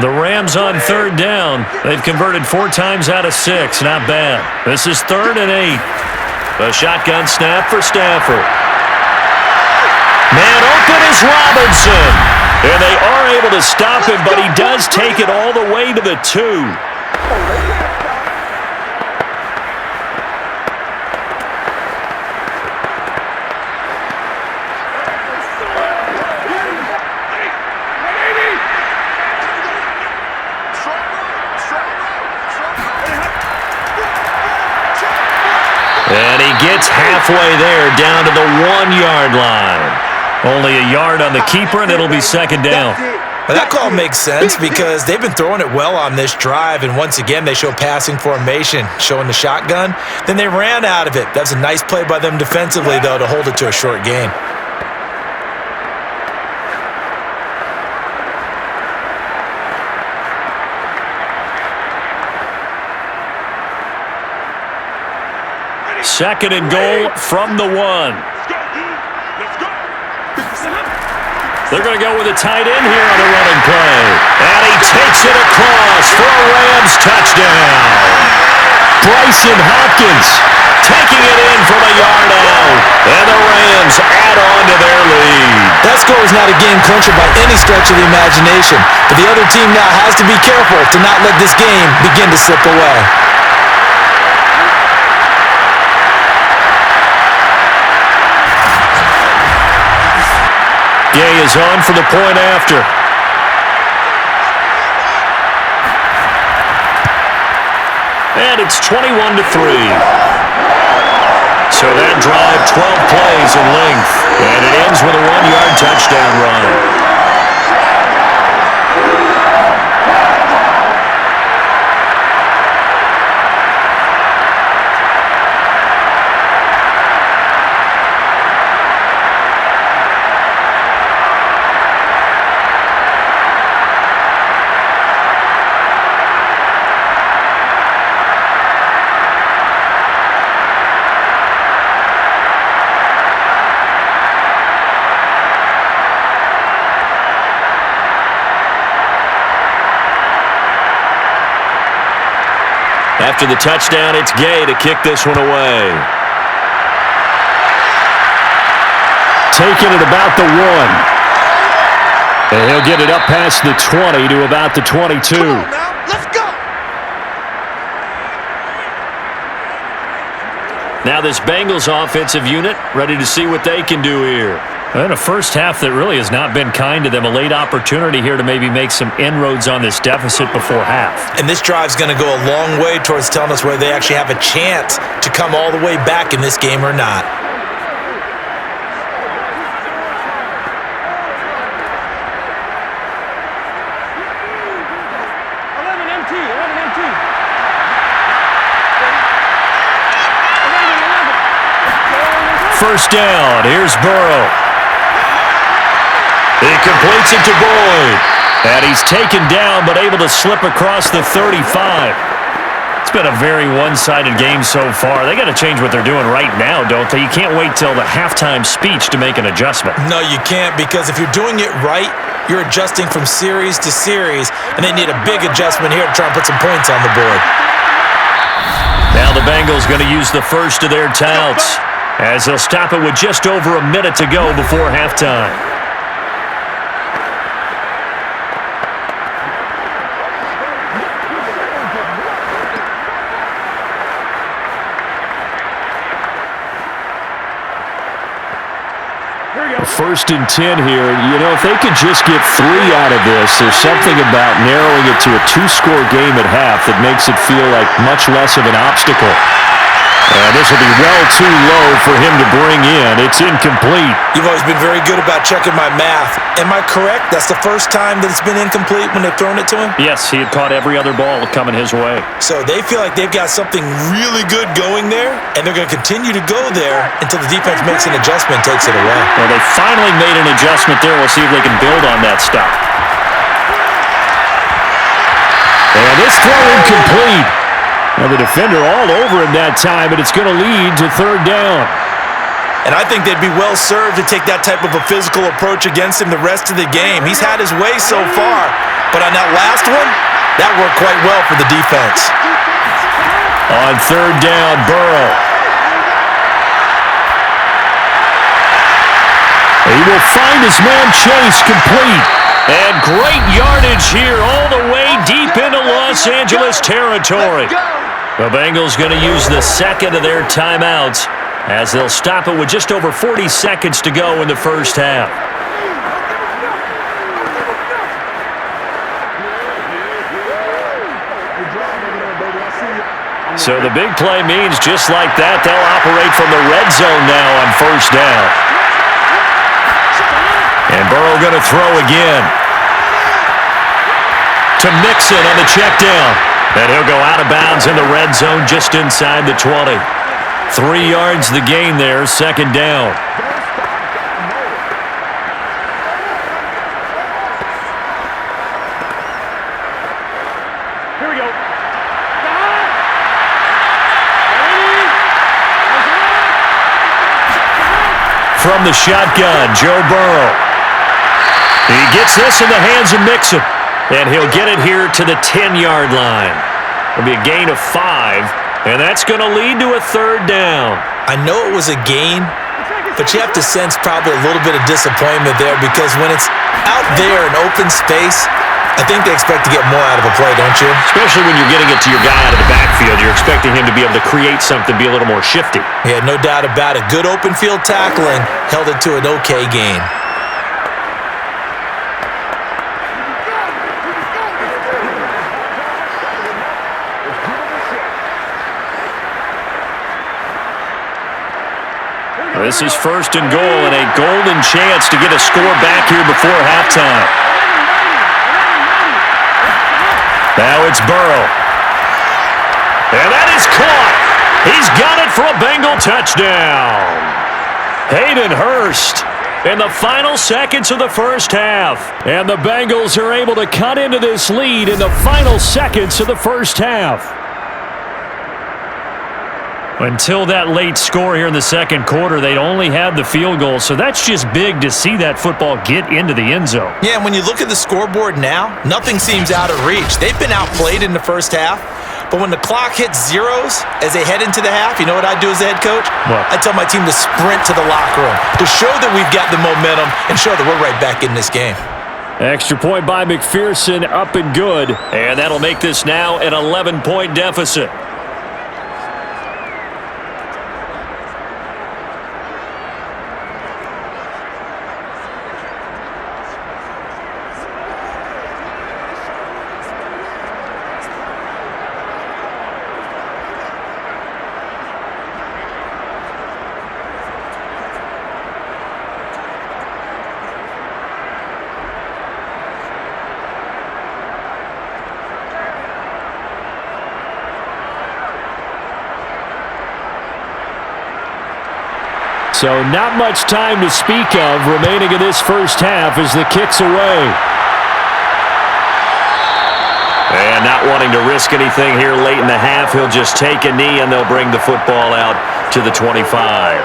The Rams on 3rd down. They've converted 4 times out of 6. Not bad. This is 3rd and 8. A shotgun snap for Stafford. Man open is Robinson. And they are able to stop him, but he does take it all the way to the 2. And he gets halfway there, down to the 1-yard line. Only a yard on the keeper, and it'll be 2nd down. Well, that call makes sense because they've been throwing it well on this drive, and once again, they show passing formation, showing the shotgun. Then they ran out of it. That's a nice play by them defensively, though, to hold it to a short gain. Second and goal from the 1. They're going to go with a tight end here on the running play. And he takes it across for a Rams touchdown. Bryson Hopkins taking it in from a yard out. And the Rams add on to their lead. That score is not a game clincher by any stretch of the imagination. But the other team now has to be careful to not let this game begin to slip away. Gay is on for the point after. And it's 21-3. So that drive, 12 plays in length. And it ends with a 1-yard touchdown run. After the touchdown, it's Gay to kick this one away. Taking it about the 1. And he'll get it up past the 20 to about the 22. Come on now, let's go. Now this Bengals offensive unit ready to see what they can do here. And a first half that really has not been kind to them. A late opportunity here to maybe make some inroads on this deficit before half. And this drive's going to go a long way towards telling us whether they actually have a chance to come all the way back in this game or not. first down. Here's Burrow. He completes it to Boyd. And he's taken down but able to slip across the 35. It's been a very one-sided game so far. They got to change what they're doing right now, don't they? You can't wait till the halftime speech to make an adjustment. No, you can't, because if you're doing it right, you're adjusting from series to series, and they need a big adjustment here to try and put some points on the board. Now the Bengals going to use the first of their timeouts as they'll stop it with just over a minute to go before halftime. First and 10 here. You know, if they could just get 3 out of this, there's something about narrowing it to a 2-score game at half that makes it feel like much less of an obstacle. And this will be well too low for him to bring in. It's incomplete. You've always been very good about checking my math. Am I correct? That's the first time that it's been incomplete when they've thrown it to him? Yes, he had caught every other ball coming his way. So they feel like they've got something really good going there, and they're going to continue to go there until the defense makes an adjustment and takes it away. Well, they finally made an adjustment there. We'll see if they can build on that stop. And this throw incomplete. Now the defender all over him that time, but it's going to lead to third down. And I think they'd be well served to take that type of a physical approach against him the rest of the game. He's had his way so far, but on that last one, that worked quite well for the defense. On third down, Burrow. He will find his man Chase complete. And great yardage here all the way deep into Los Angeles territory. The Bengals going to use the second of their timeouts as they'll stop it with just over 40 seconds to go in the first half. So the big play means just like that, they'll operate from the red zone now on first down. And Burrow going to throw again. To Mixon on the check down. And he'll go out of bounds in the red zone just inside the 20. 3 yards the gain there, second down. Here we go. From the shotgun, Joe Burrow. He gets this in the hands of Mixon. And he'll get it here to the 10-yard line. It'll be a gain of 5, and that's going to lead to a third down. I know it was a gain, but you have to sense probably a little bit of disappointment there, because when it's out there in open space, I think they expect to get more out of a play, don't you? Especially when you're getting it to your guy out of the backfield. You're expecting him to be able to create something, be a little more shifty. Yeah, no doubt about it. Good open field tackling held it to an okay gain. This is first and goal, and a golden chance to get a score back here before halftime. Now it's Burrow. And that is caught. He's got it for a Bengal touchdown. Hayden Hurst in the final seconds of the first half. And the Bengals are able to cut into this lead in the final seconds of the first half. Until that late score here in the second quarter, they'd only had the field goal, so that's just big to see that football get into the end zone. Yeah, and when you look at the scoreboard now, nothing seems out of reach. They've been outplayed in the first half, but when the clock hits zeros as they head into the half, you know what I do as the head coach? What? I tell my team to sprint to the locker room to show that we've got the momentum and show that we're right back in this game. Extra point by McPherson, up and good, and that'll make this now an 11-point deficit. So not much time to speak of remaining in this first half as the kick's away. And not wanting to risk anything here late in the half, he'll just take a knee and they'll bring the football out to the 25.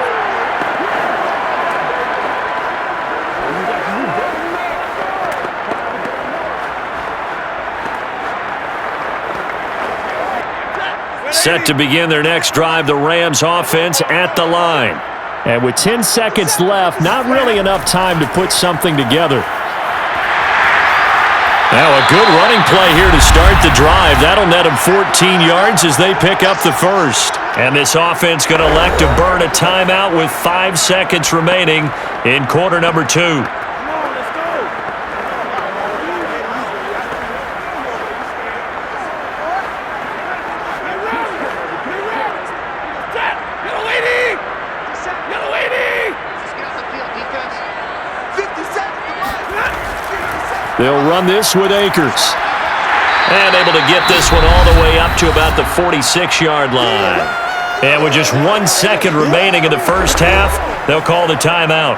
Set to begin their next drive, the Rams offense at the line. And with 10 seconds left, not really enough time to put something together. Now a good running play here to start the drive. That'll net them 14 yards as they pick up the first. And this offense going to elect to burn a timeout with 5 seconds remaining in quarter number 2. They'll run this with Akers. And able to get this one all the way up to about the 46-yard line. And with just 1 second remaining in the first half, they'll call the timeout.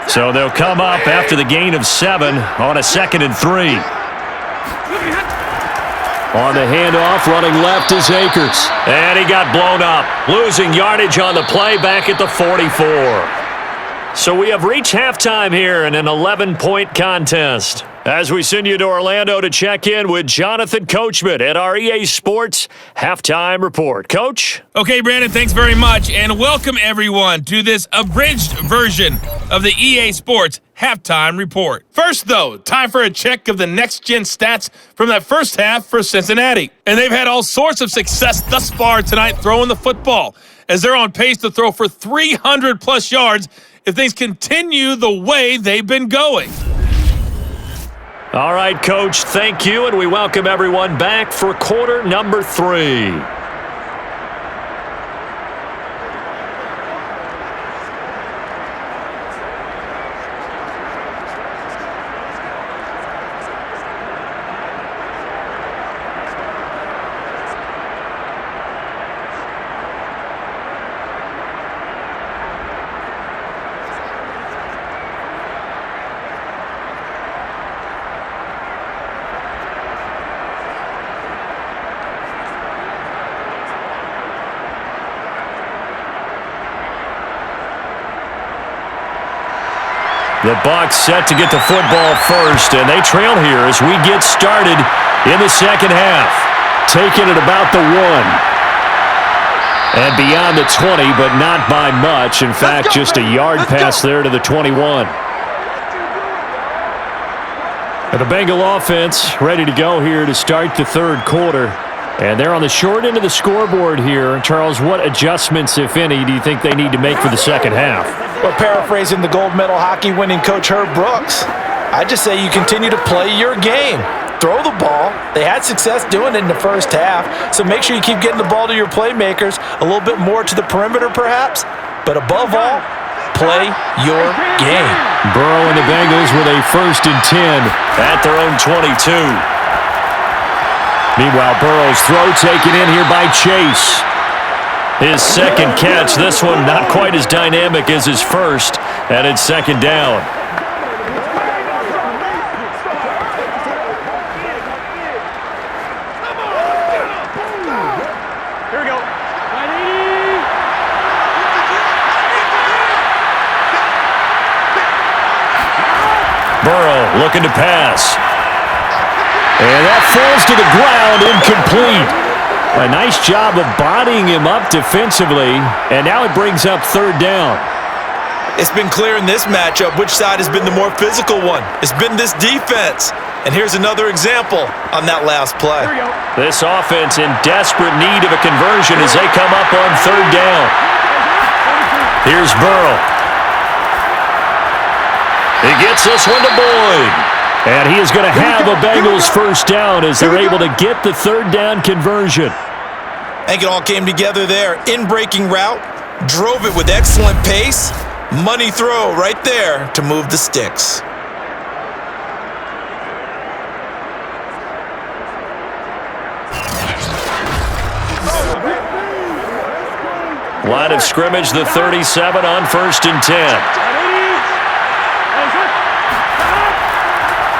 So they'll come up after the gain of 7 on a 2nd and 3. On the handoff, running left is Akers. And he got blown up. Losing yardage on the play back at the 44. So we have reached halftime here in an 11-point contest. As we send you to Orlando to check in with Jonathan Coachman at our EA Sports Halftime Report. Coach? Okay, Brandon, thanks very much, and welcome everyone to this abridged version of the EA Sports Halftime Report. First, though, time for a check of the next-gen stats from that first half for Cincinnati. And they've had all sorts of success thus far tonight throwing the football, as they're on pace to throw for 300-plus yards if things continue the way they've been going. All right, Coach, thank you, and we welcome everyone back for quarter number 3. The Bucs set to get the football first, and they trail here as we get started in the second half. Taking it about the 1. And beyond the 20, but not by much. In fact, just a yard pass there to the 21. And the Bengal offense ready to go here to start the third quarter. And they're on the short end of the scoreboard here. Charles, what adjustments, if any, do you think they need to make for the second half? Well, paraphrasing the gold medal hockey winning coach Herb Brooks, I just say you continue to play your game. Throw the ball. They had success doing it in the first half, so make sure you keep getting the ball to your playmakers, a little bit more to the perimeter perhaps, but above all, play your game. Burrow and the Bengals with a 1st and 10 at their own 22. Meanwhile, Burrow's throw taken in here by Chase. His second catch, this one not quite as dynamic as his first, and it's 2nd down. Here we go. Burrow looking to pass. And that falls to the ground, incomplete. A nice job of bodying him up defensively, and now it brings up 3rd down. It's been clear in this matchup which side has been the more physical one. It's been this defense. And here's another example on that last play. This offense in desperate need of a conversion as they come up on 3rd down. Here's Burrow. He gets this one to Boyd. And he is going to have a Bengals 1st down as they're able to get the 3rd down conversion. I think it all came together there. In-breaking route, drove it with excellent pace. Money throw right there to move the sticks. Line of scrimmage, the 37 on 1st and 10.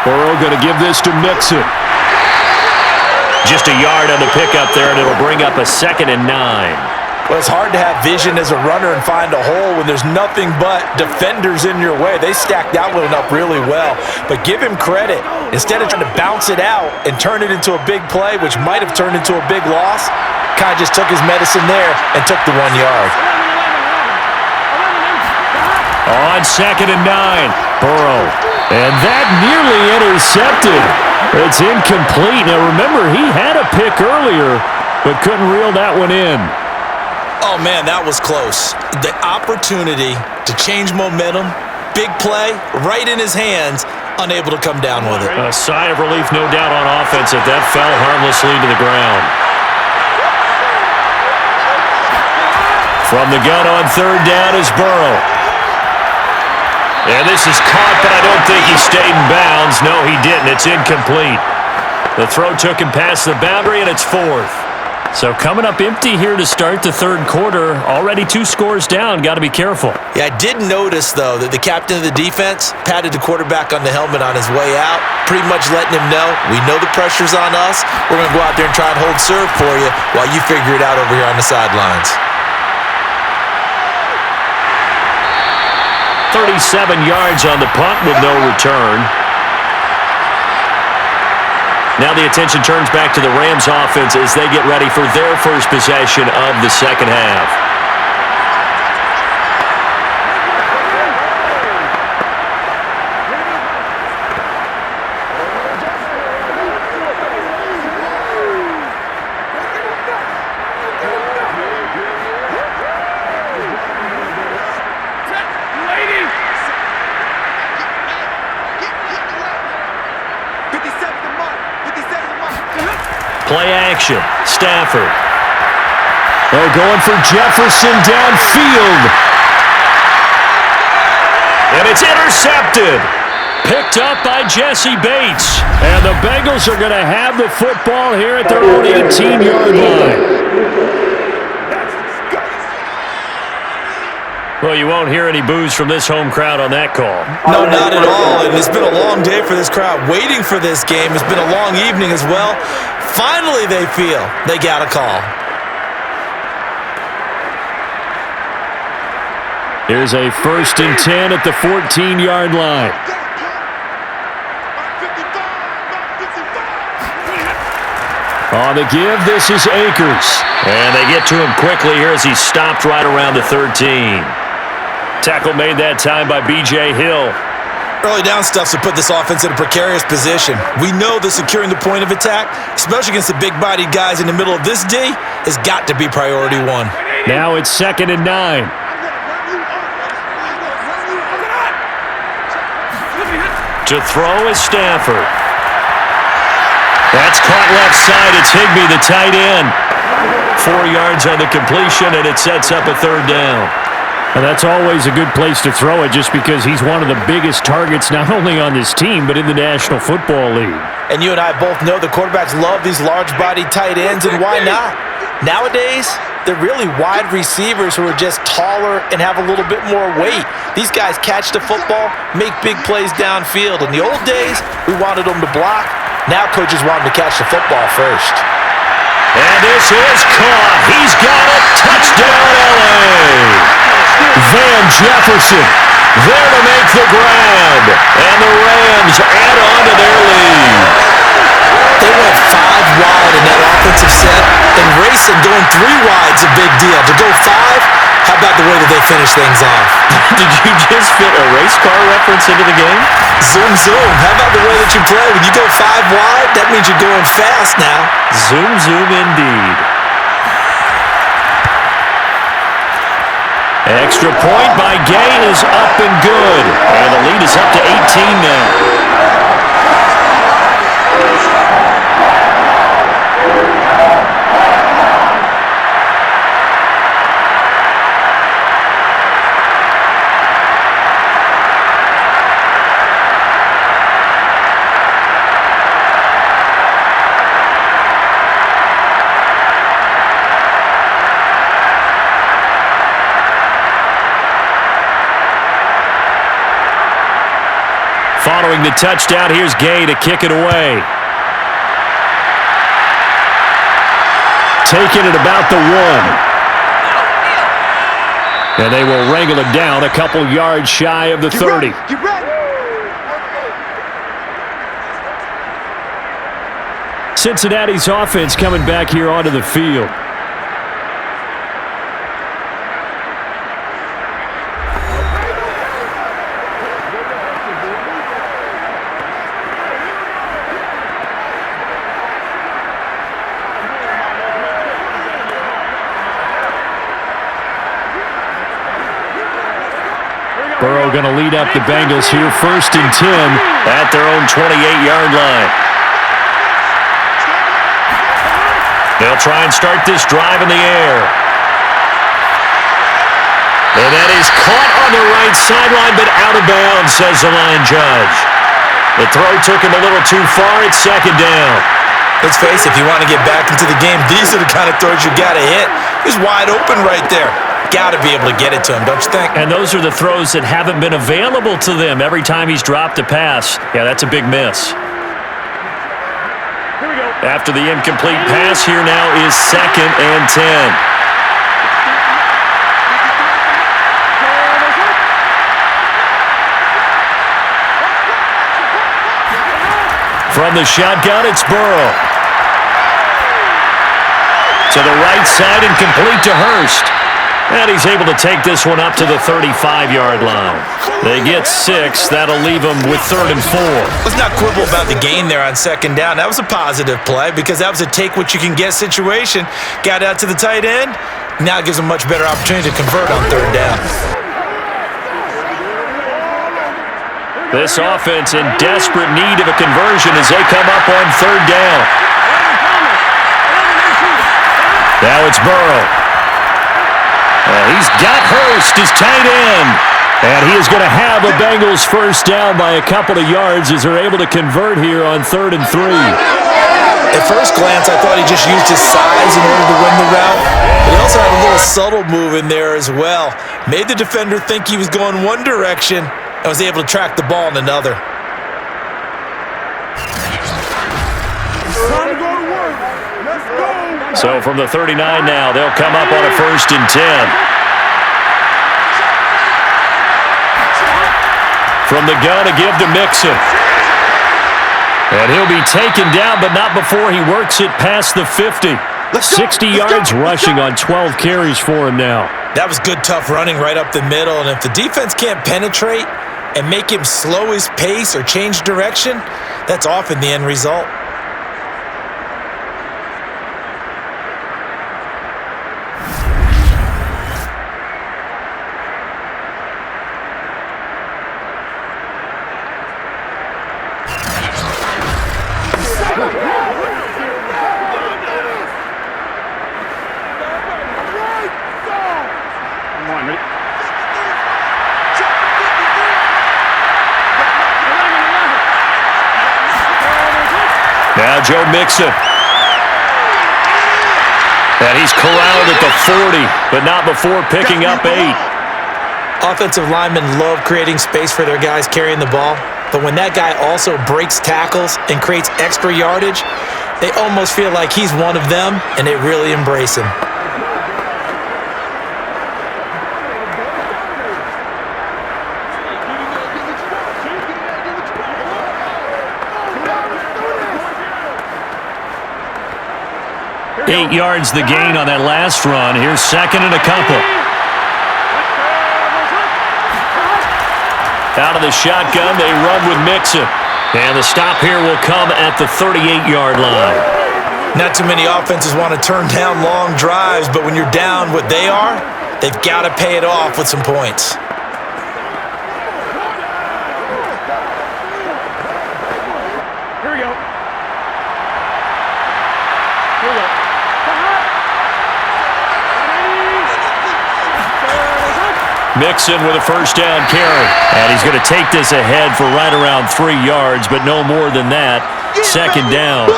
Burrow going to give this to Mixon. Just a yard on the pickup there, and it'll bring up a 2nd and 9. Well, it's hard to have vision as a runner and find a hole when there's nothing but defenders in your way. They stacked that one up really well. But give him credit. Instead of trying to bounce it out and turn it into a big play, which might have turned into a big loss, kind of just took his medicine there and took the 1 yard. On 2nd and 9, Burrow. And that nearly intercepted. It's incomplete. Now, remember, he had a pick earlier, but couldn't reel that one in. Oh, man, that was close. The opportunity to change momentum, big play, right in his hands, unable to come down with it. A sigh of relief, no doubt, on offense that fell harmlessly to the ground. From the gun on 3rd down is Burrow. And this is caught, but I don't think he stayed in bounds. No, he didn't. It's incomplete. The throw took him past the boundary, and it's 4th. So coming up empty here to start the 3rd quarter. Already 2 scores down. Got to be careful. Yeah, I did notice, though, that the captain of the defense patted the quarterback on the helmet on his way out, pretty much letting him know, we know the pressure's on us. We're going to go out there and try and hold serve for you while you figure it out over here on the sidelines. 37 yards on the punt with no return. Now the attention turns back to the Rams offense as they get ready for their first possession of the 2nd half. Play action. Stafford. They're going for Jefferson downfield. And it's intercepted. Picked up by Jesse Bates. And the Bengals are going to have the football here at their own 18-yard line. Well, you won't hear any boos from this home crowd on that call. No, not at all. And it's been a long day for this crowd waiting for this game. It's been a long evening as well. Finally, they feel they got a call. Here's a 1st and 10 at the 14-yard line. On the give, this is Akers. And they get to him quickly here as he stopped right around the 13. Tackle made that time by B.J. Hill. Early down stuff's to put this offense in a precarious position. We know that securing the point of attack, especially against the big-bodied guys in the middle of this D, has got to be priority 1. Now it's 2nd and 9. To throw is Stafford. That's caught left side. It's Higbee, the tight end. 4 yards on the completion, and it sets up a 3rd down. And that's always a good place to throw it just because he's one of the biggest targets not only on this team but in the National Football League. And you and I both know the quarterbacks love these large-bodied tight ends, and why not? Nowadays, they're really wide receivers who are just taller and have a little bit more weight. These guys catch the football, make big plays downfield. In the old days, we wanted them to block. Now coaches want them to catch the football first. And this is caught. He's got it. Touchdown, L.A. Van Jefferson there to make the grab. And the Rams add on to their lead. They went 5 wide in that offensive set, and racing going 3 wide's a big deal. To go 5, how about the way that they finish things off? Did you just fit a race car reference into the game? Zoom, zoom. How about the way that you play? When you go 5 wide, that means you're going fast now. Zoom, zoom indeed. Extra point by Gay is up and good. And the lead is up to 18 now. Throwing the touchdown, here's Gay to kick it away. Taking it about the 1. And they will wrangle it down a couple yards shy of the 30. Get ready. Cincinnati's offense coming back here onto the field. Burrow going to lead up the Bengals here, 1st and 10 at their own 28-yard line. They'll try and start this drive in the air. And that is caught on the right sideline, but out of bounds, says the line judge. The throw took him a little too far. It's 2nd down. Let's face it, if you want to get back into the game, these are the kind of throws you got to hit. He's wide open right there. Got to be able to get it to him, don't you think? And those are the throws that haven't been available to them every time he's dropped a pass. Yeah, that's a big miss. After the incomplete pass, here now is 2nd and 10. From the shotgun, it's Burrow. To the right side and complete to Hurst. And he's able to take this one up to the 35-yard line. They get 6. That'll leave them with 3rd and 4. Let's not quibble about the gain there on 2nd down. That was a positive play because that was a take-what-you-can-get situation. Got out to the tight end. Now it gives them a much better opportunity to convert on 3rd down. This offense in desperate need of a conversion as they come up on 3rd down. Now it's Burrow. He's got Hurst, his tight end. And he is going to have a Bengals 1st down by a couple of yards as they're able to convert here on 3rd and 3. At first glance, I thought he just used his size in order to win the route. But he also had a little subtle move in there as well. Made the defender think he was going one direction and was able to track the ball in another. So from the 39 now, they'll come up on a 1st and 10. From the gun, a give to Mixon. And he'll be taken down, but not before he works it past the 50. 60 yards rushing on 12 carries for him now. That was good, tough running right up the middle. And if the defense can't penetrate and make him slow his pace or change direction, that's often the end result. Now Joe Mixon. And he's corralled at the 40, but not before picking up 8. Offensive linemen love creating space for their guys carrying the ball, but when that guy also breaks tackles and creates extra yardage, they almost feel like he's one of them, and they really embrace him. Eight yards the gain on that last run. Here's 2nd and a couple. Out of the shotgun, they run with Mixon. And the stop here will come at the 38-yard line. Not too many offenses want to turn down long drives, but when you're down what they are, they've got to pay it off with some points. Here we go. Mixon with a 1st down carry. And he's going to take this ahead for right around 3 yards, but no more than that. 2nd down.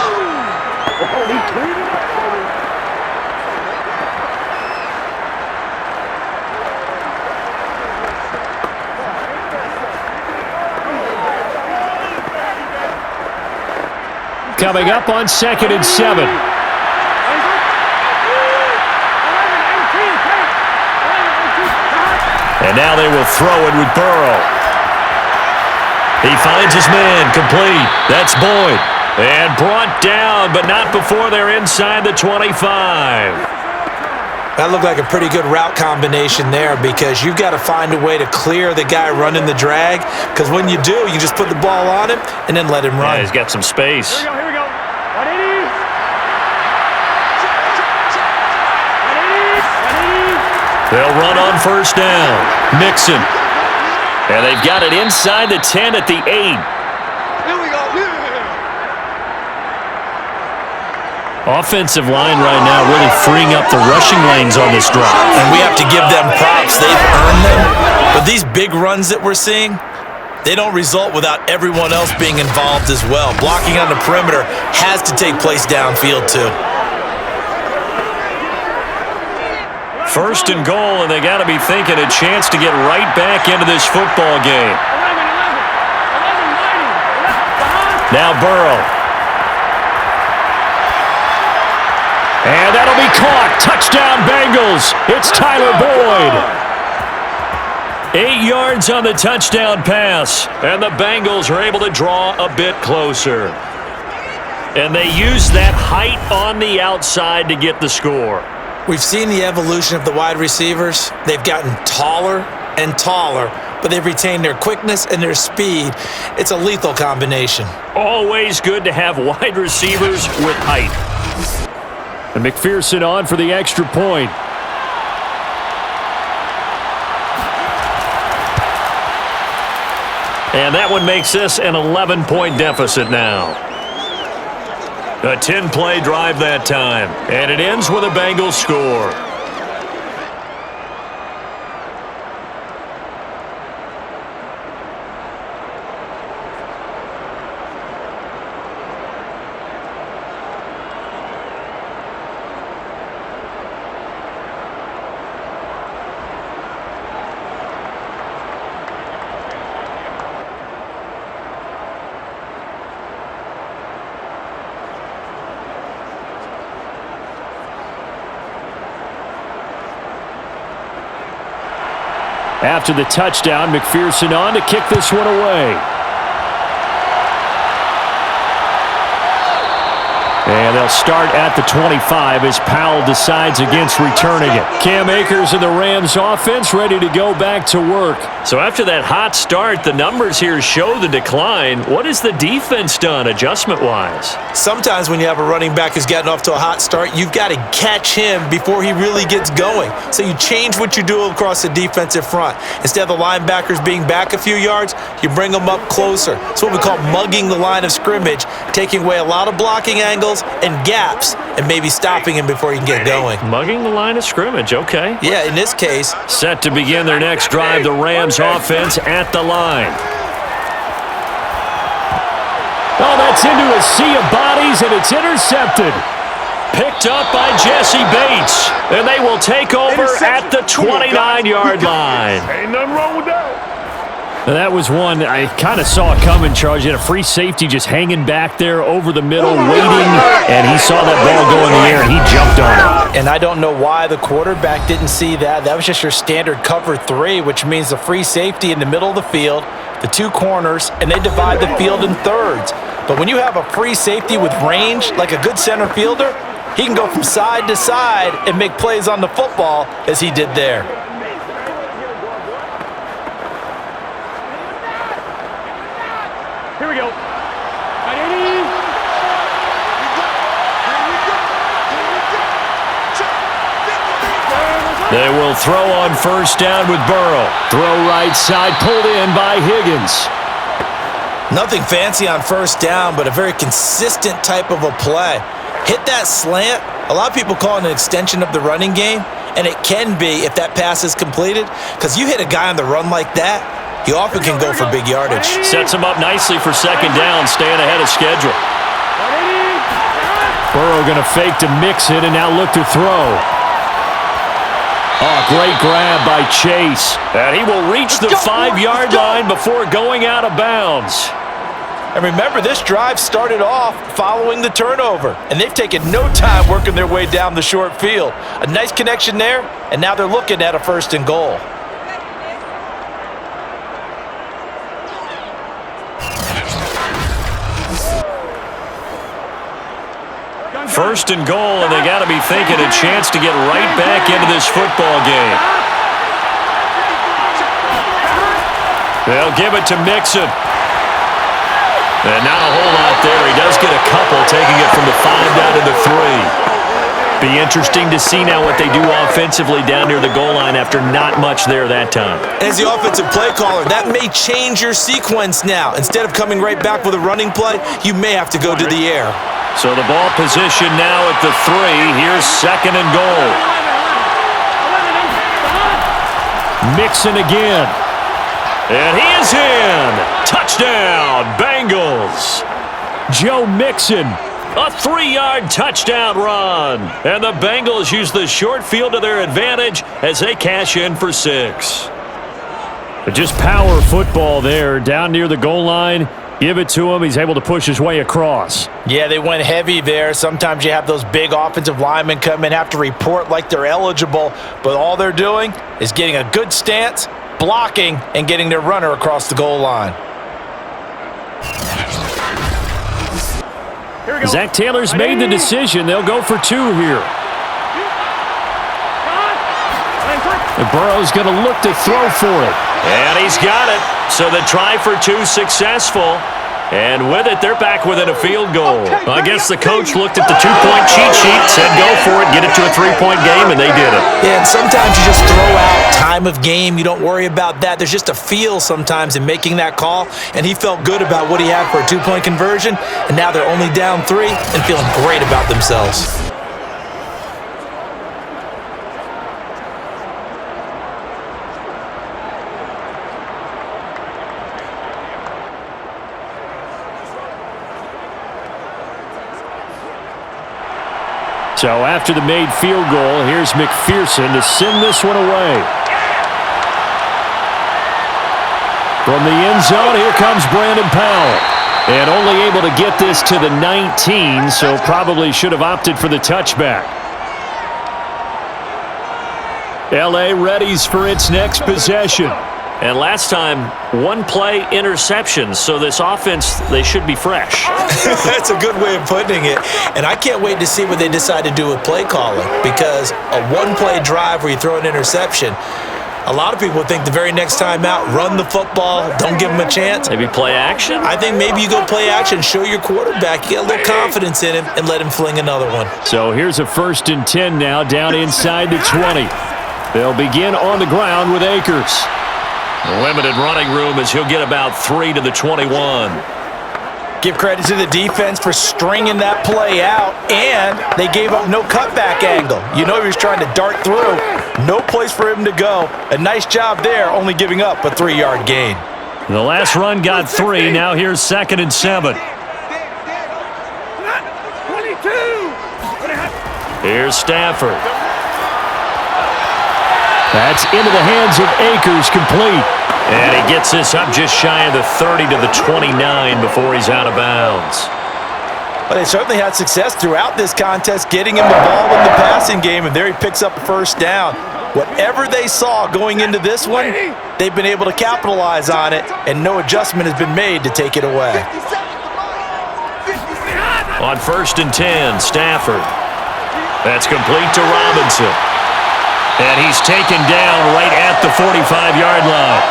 coming up on 2nd and 7. And now they will throw it with Burrow. He finds his man, complete. That's Boyd. And brought down, but not before they're inside the 25. That looked like a pretty good route combination there because you've got to find a way to clear the guy running the drag, because when you do, you just put the ball on him and then let him run. Yeah, he's got some space. Here we go. They'll run on first down. Mixon. And they've got it inside the 10 at the 8. Here we go. Offensive line right now really freeing up the rushing lanes on this drive. And we have to give them props. They've earned them. But these big runs that we're seeing, they don't result without everyone else being involved as well. Blocking on the perimeter has to take place downfield too. First and goal, and they got to be thinking a chance to get right back into this football game. Now Burrow. And that'll be caught. Touchdown Bengals. It's Tyler Boyd. 8 yards on the touchdown pass. And the Bengals are able to draw a bit closer. And they use that height on the outside to get the score. We've seen the evolution of the wide receivers. They've gotten taller and taller, but they've retained their quickness and their speed. It's a lethal combination. Always good to have wide receivers with height. And McPherson on for the extra point. And that one makes this an 11-point deficit now. A 10-play drive that time. And it ends with a Bengals score. After the touchdown, McPherson on to kick this one away. And they'll start at the 25 as Powell decides against returning it. Cam Akers and the Rams offense ready to go back to work. So after that hot start, the numbers here show the decline. What has the defense done adjustment-wise? Sometimes when you have a running back who's gotten off to a hot start, you've got to catch him before he really gets going. So you change what you do across the defensive front. Instead of the linebackers being back a few yards, you bring them up closer. It's what we call mugging the line of scrimmage, taking away a lot of blocking angles and gaps and maybe stopping him before he can get going. Mugging the line of scrimmage, okay. Yeah, in this case. Set to begin their next drive, the Rams offense at the line. Oh, that's into a sea of bodies, and it's intercepted. Picked up by Jesse Bates, and they will take over at the 29-yard line. Ain't nothing wrong with that. Now, that was one I kind of saw coming, Charles. You had a free safety just hanging back there over the middle, waiting, and he saw that ball go in the air, and he jumped on it. And I don't know why the quarterback didn't see that. That was just your standard cover 3, which means the free safety in the middle of the field, the 2 corners, and they divide the field in thirds. But when you have a free safety with range, like a good center fielder, he can go from side to side and make plays on the football as he did there. Here we go. They will throw on first down with Burrow. Throw right side, pulled in by Higgins. Nothing fancy on first down, but a very consistent type of a play. Hit that slant. A lot of people call it an extension of the running game, and it can be if that pass is completed, because you hit a guy on the run like that, he often can go for big yardage. Sets him up nicely for second down, staying ahead of schedule. Burrow going to fake to mix it, and now look to throw. Oh, great grab by Chase. And he will reach the 5-yard line before going out of bounds. And remember, this drive started off following the turnover, and they've taken no time working their way down the short field. A nice connection there, and now they're looking at a 1st and goal. First and goal, and they got to be thinking a chance to get right back into this football game. They'll give it to Mixon. And not a whole lot there. He does get a couple, taking it from the 5 down to the 3. Be interesting to see now what they do offensively down near the goal line after not much there that time. As the offensive play caller, that may change your sequence now. Instead of coming right back with a running play, you may have to go to the air. So the ball position now at the 3. Here's 2nd and goal. Mixon again. And he is in. Touchdown, Bengals. Joe Mixon, a 3-yard touchdown run. And the Bengals use the short field to their advantage as they cash in for 6. Just power football there down near the goal line. Give it to him. He's able to push his way across. Yeah, they went heavy there. Sometimes you have those big offensive linemen come in, have to report like they're eligible, but all they're doing is getting a good stance, blocking, and getting their runner across the goal line. Zach Taylor's made the decision. They'll go for 2 here. And Burrow's going to look to throw for it. And he's got it. So the try for 2 successful. And with it, they're back within a field goal. I guess the coach looked at the 2-point cheat sheet, said go for it, get it to a 3-point game, and they did it. Yeah, and sometimes you just throw out time of game. You don't worry about that. There's just a feel sometimes in making that call, and he felt good about what he had for a 2-point conversion, and now they're only down 3 and feeling great about themselves. So after the made field goal, here's McPherson to send this one away. From the end zone, here comes Brandon Powell. And only able to get this to the 19, so probably should have opted for the touchback. L.A. readies for its next possession. And last time, 1-play interception, so this offense, they should be fresh. That's a good way of putting it. And I can't wait to see what they decide to do with play calling, because a 1-play drive where you throw an interception, a lot of people think the very next time out, run the football, don't give them a chance. Maybe play action? I think maybe you go play action, show your quarterback, you get a little confidence in him, and let him fling another one. So here's a 1st and 10 now, down inside the 20. They'll begin on the ground with Akers. Limited running room as he'll get about 3 to the 21. Give credit to the defense for stringing that play out, and they gave up no cutback angle. You know he was trying to dart through. No place for him to go. A nice job there, only giving up a 3-yard gain. The last run got 3. Now here's 2nd and 7. Here's Stafford. That's into the hands of Akers, complete. And he gets this up just shy of the 30 to the 29 before he's out of bounds. Well, they certainly had success throughout this contest, getting him the ball in the passing game, and there he picks up a 1st down. Whatever they saw going into this one, they've been able to capitalize on it, and no adjustment has been made to take it away. On 1st and 10, Stafford. That's complete to Robinson. And he's taken down right at the 45-yard line.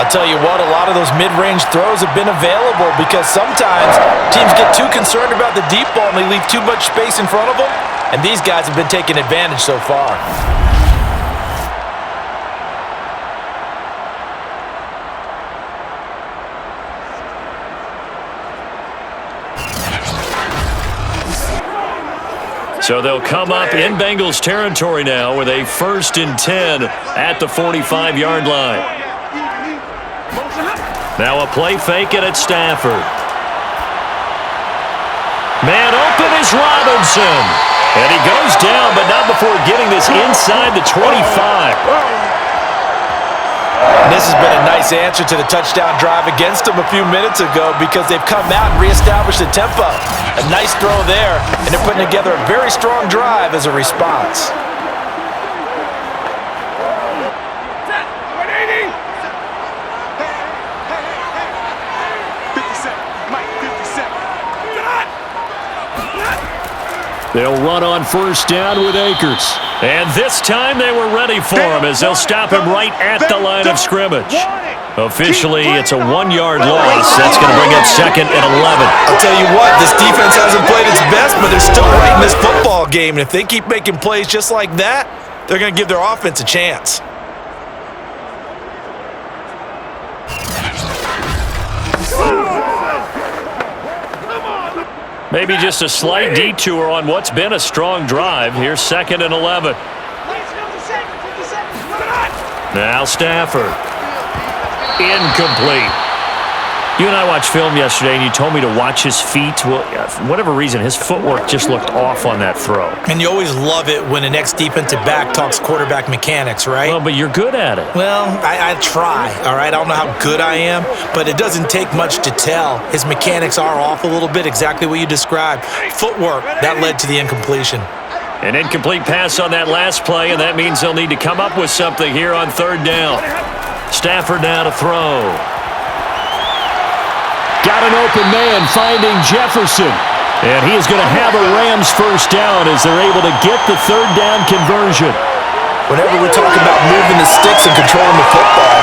I'll tell you what, a lot of those mid-range throws have been available because sometimes teams get too concerned about the deep ball and they leave too much space in front of them, and these guys have been taking advantage so far. So they'll come up in Bengals territory now with a 1st and 10 at the 45-yard line. Now a play fake it at Stafford. Man open is Robinson. And he goes down, but not before getting this inside the 25. This has been a nice answer to the touchdown drive against them a few minutes ago because they've come out and reestablished the tempo. A nice throw there, and they're putting together a very strong drive as a response. They'll run on first down with Akers. And this time they were ready for him as they'll stop him right at the line of scrimmage. Officially, it's a 1-yard loss. That's going to bring up 2nd and 11. I'll tell you what, this defense hasn't played its best, but they're still right in this football game. And if they keep making plays just like that, they're going to give their offense a chance. Maybe just a slight detour on what's been a strong drive. Here's 2nd and 11. Now Stafford. Incomplete. You and I watched film yesterday, and you told me to watch his feet. Well, for whatever reason, his footwork just looked off on that throw. And you always love it when an ex-defensive back talks quarterback mechanics, right? Well, but you're good at it. Well, I try, all right? I don't know how good I am, but it doesn't take much to tell. His mechanics are off a little bit, exactly what you described. Footwork, that led to the incompletion. An incomplete pass on that last play, and that means they'll need to come up with something here on 3rd down. Stafford now to throw. Got an open man finding Jefferson. And he is going to have a Rams first down as they're able to get the 3rd down conversion. Whenever we talk about moving the sticks and controlling the football,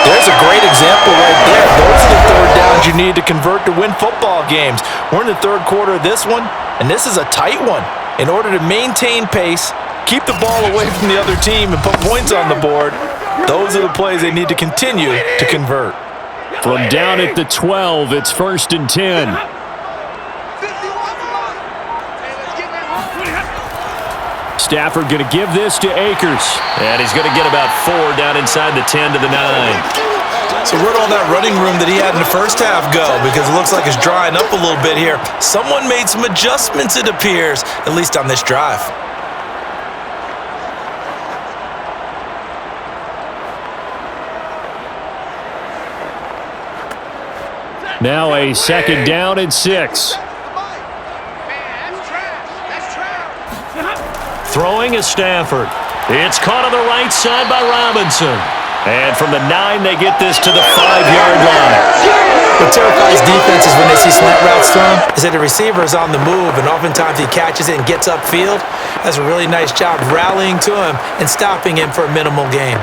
there's a great example right there. Those are the 3rd downs you need to convert to win football games. We're in the 3rd quarter of this one, and this is a tight one. In order to maintain pace, keep the ball away from the other team, and put points on the board, those are the plays they need to continue to convert. From down at the 12, it's 1st and 10. Stafford going to give this to Akers. And he's going to get about 4 down inside the 10 to the 9. So where'd all that running room that he had in the first half go? Because it looks like it's drying up a little bit here. Someone made some adjustments, it appears, at least on this drive. Now a 2nd down and 6. Throwing is Stafford. It's caught on the right side by Robinson. And from the 9, they get this to the 5-yard line. What terrifies defenses when they see slant routes thrown is that the receiver is on the move, and oftentimes he catches it and gets upfield. That's a really nice job rallying to him and stopping him for a minimal gain.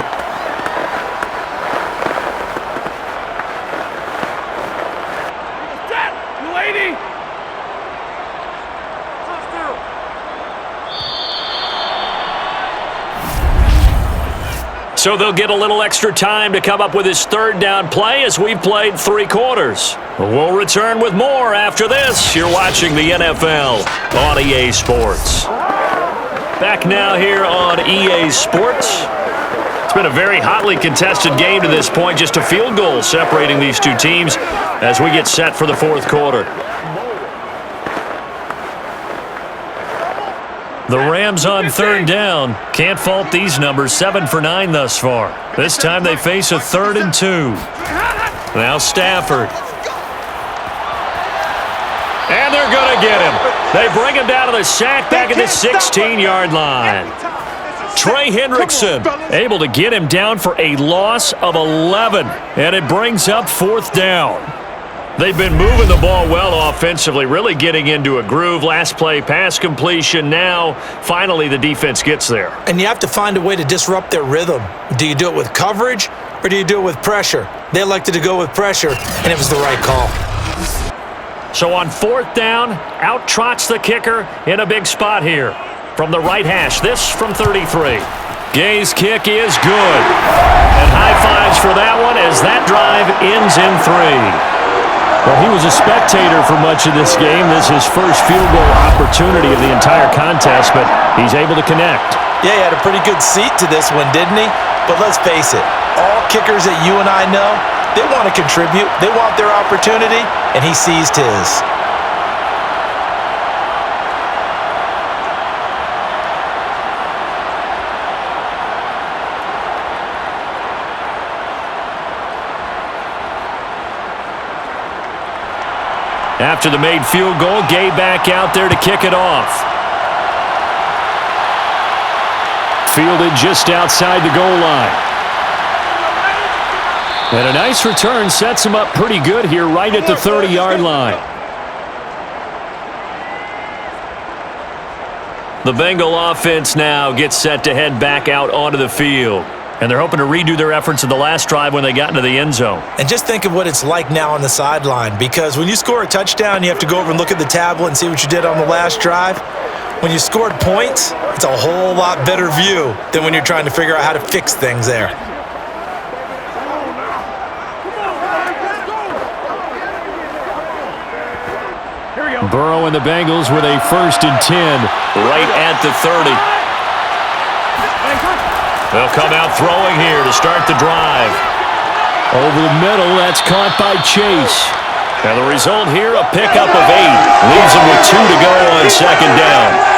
So they'll get a little extra time to come up with his 3rd down play as we've played 3 quarters. We'll return with more after this. You're watching the NFL on EA Sports. Back now here on EA Sports. It's been a very hotly contested game to this point. Just a field goal separating these two teams as we get set for the 4th quarter. The Rams on 3rd down. Can't fault these numbers. 7 for 9 thus far. This time they face a 3rd and 2. Now Stafford. And they're going to get him. They bring him down to the sack back at the 16-yard line. Trey Hendrickson able to get him down for a loss of 11. And it brings up 4th down. They've been moving the ball well offensively, really getting into a groove. Last play, pass completion. Now, finally, the defense gets there. And you have to find a way to disrupt their rhythm. Do you do it with coverage, or do you do it with pressure? They elected to go with pressure, and it was the right call. So on 4th down, out trots the kicker in a big spot here. From the right hash, this from 33. Gay's kick is good. And high fives for that one as that drive ends in 3. Well, he was a spectator for much of this game. This is his first field goal opportunity of the entire contest, but he's able to connect. Yeah, he had a pretty good seat to this one, didn't he? But let's face it, all kickers that you and I know, they want to contribute. They want their opportunity, and he seized his. After the made field goal, Gay back out there to kick it off. Fielded just outside the goal line. And a nice return sets him up pretty good here right at the 30-yard line. The Bengal offense now gets set to head back out onto the field. And they're hoping to redo their efforts in the last drive when they got into the end zone. And just think of what it's like now on the sideline, because when you score a touchdown, you have to go over and look at the tablet and see what you did on the last drive. When you scored points, it's a whole lot better view than when you're trying to figure out how to fix things there. Burrow and the Bengals with a 1st and 10 right at the 30. They'll come out throwing here to start the drive. Over the middle, that's caught by Chase. And the result here, a pickup of 8. Leaves him with 2 to go on 2nd down.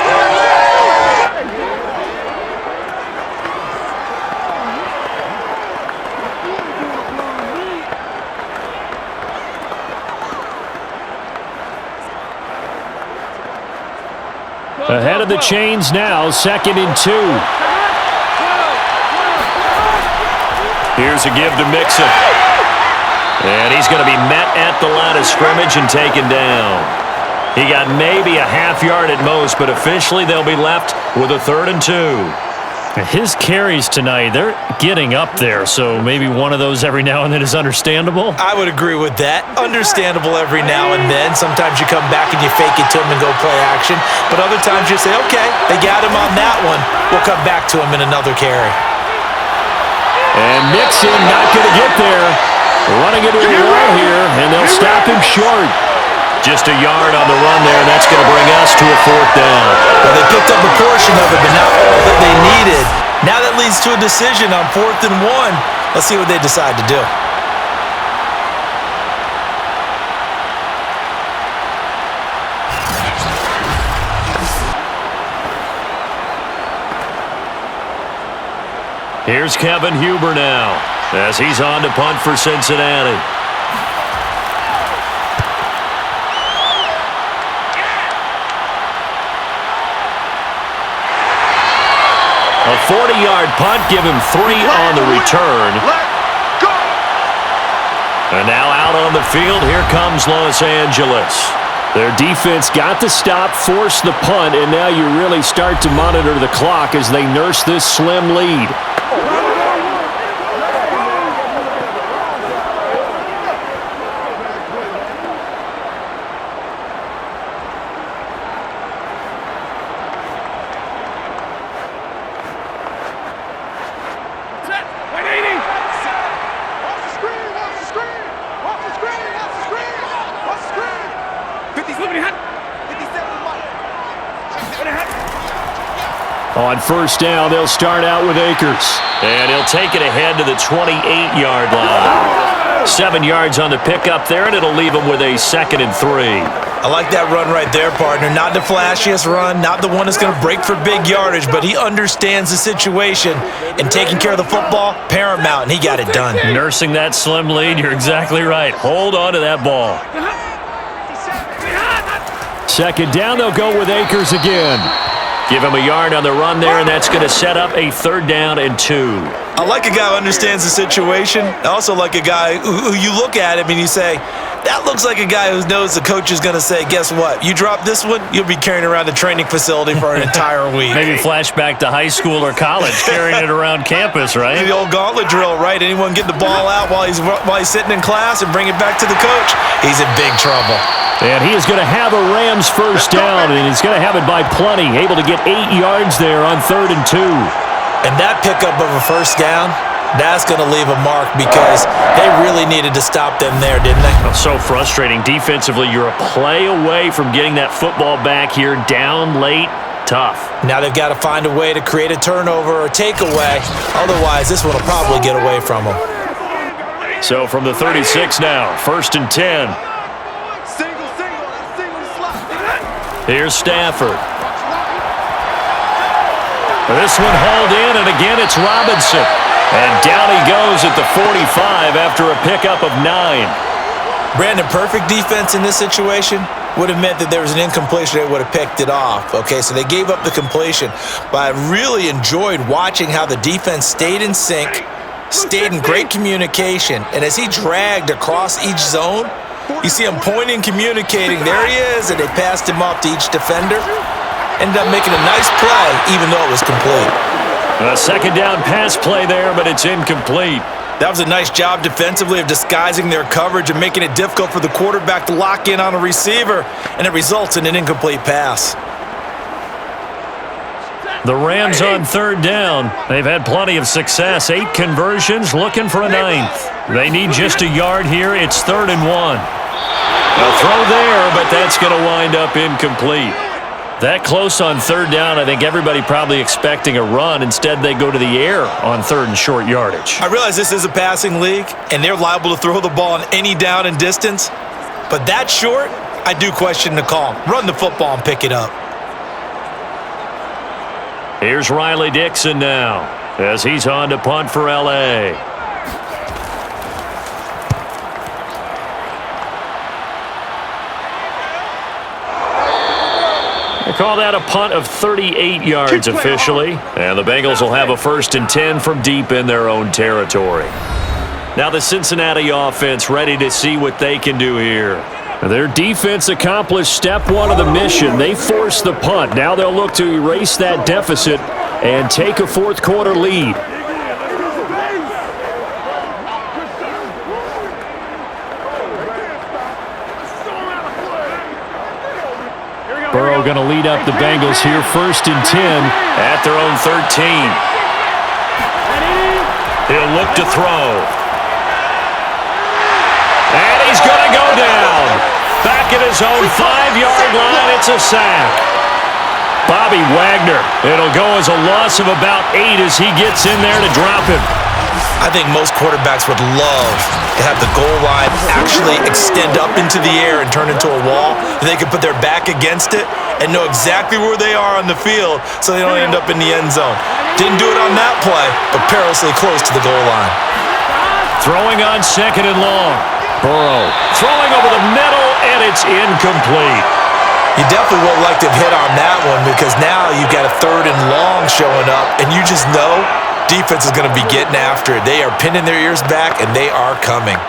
Ahead of the chains now, 2nd and 2. Here's a give to Mixon. And he's going to be met at the line of scrimmage and taken down. He got maybe a half yard at most, but officially they'll be left with a 3rd and 2. His carries tonight, they're getting up there, so maybe one of those every now and then is understandable. I would agree with that. Understandable every now and then. Sometimes you come back and you fake it to him and go play action. But other times you say, okay, they got him on that one. We'll come back to him in another carry. And Mixon not going to get there. Running into a wall here, and they'll stop him short. Just a yard on the run there, and that's going to bring us to a 4th down. Well, they picked up a portion of it, but not all that they needed. Now that leads to a decision on 4th and 1. Let's see what they decide to do. Here's Kevin Huber now, as he's on to punt for Cincinnati. A 40-yard punt, give him 3 on the return. And now out on the field, here comes Los Angeles. Their defense got the stop, forced the punt, and now you really start to monitor the clock as they nurse this slim lead. On 1st down, they'll start out with Akers. And he'll take it ahead to the 28-yard line. 7 yards on the pickup there, and it'll leave him with a 2nd and 3. I like that run right there, partner. Not the flashiest run, not the one that's going to break for big yardage, but he understands the situation, and taking care of the football, paramount, and he got it done. Nursing that slim lead, you're exactly right. Hold on to that ball. 2nd down, they'll go with Akers again. Give him a yard on the run there, and that's going to set up a 3rd down and 2. I like a guy who understands the situation. I also like a guy who you look at him and you say, that looks like a guy who knows the coach is going to say, guess what? You drop this one, you'll be carrying around the training facility for an entire week. Maybe flashback to high school or college, carrying it around campus, right? The old gauntlet drill, right? Anyone get the ball out while he's sitting in class and bring it back to the coach? He's in big trouble. And he is going to have a Rams 1st down, and he's going to have it by plenty. Able to get 8 yards there on 3rd and 2. And that pickup of a 1st down, that's going to leave a mark because they really needed to stop them there, didn't they? So frustrating. Defensively, you're a play away from getting that football back here down late. Tough. Now they've got to find a way to create a turnover or takeaway. Otherwise, this one will probably get away from them. So from the 36 now, 1st and 10. Here's Stafford. This one hauled in, and again it's Robinson. And down he goes at the 45 after a pickup of 9. Brandon, perfect defense in this situation would have meant that there was an incompletion. They would have picked it off. Okay, so they gave up the completion. But I really enjoyed watching how the defense stayed in sync, stayed in great communication, and as he dragged across each zone, you see him pointing, communicating. There he is, and they passed him off to each defender. Ended up making a nice play, even though it was complete. A second down pass play there, but it's incomplete. That was a nice job defensively of disguising their coverage and making it difficult for the quarterback to lock in on a receiver, and it results in an incomplete pass. The Rams on third down. They've had plenty of success. 8 conversions, looking for a 9th. They need just a yard here. It's 3rd and 1. A throw there, but that's going to wind up incomplete. That close on third down, I think everybody probably expecting a run. Instead, they go to the air on 3rd and short yardage. I realize this is a passing league, and they're liable to throw the ball on any down and distance. But that short, I do question the call. Run the football and pick it up. Here's Riley Dixon now as he's on to punt for L.A. They call that a punt of 38 yards officially, and the Bengals will have a 1st and 10 from deep in their own territory. Now the Cincinnati offense ready to see what they can do here. Their defense accomplished step 1 of the mission. They forced the punt. Now they'll look to erase that deficit and take a 4th quarter lead. Burrow going to lead up the Bengals here, 1st and 10 at their own 13. He'll look to throw. And he's going to go down. Back at his own 5-yard line, it's a sack. Bobby Wagner. It'll go as a loss of about 8 as he gets in there to drop him. I think most quarterbacks would love to have the goal line actually extend up into the air and turn into a wall. They could put their back against it and know exactly where they are on the field so they don't end up in the end zone. Didn't do it on that play, but perilously close to the goal line. Throwing on 2nd and long. Burrow throwing over the middle, and it's incomplete. You definitely would like to have hit on that one because now you've got a 3rd and long showing up, and you just know defense is going to be getting after it. They are pinning their ears back, and they are coming.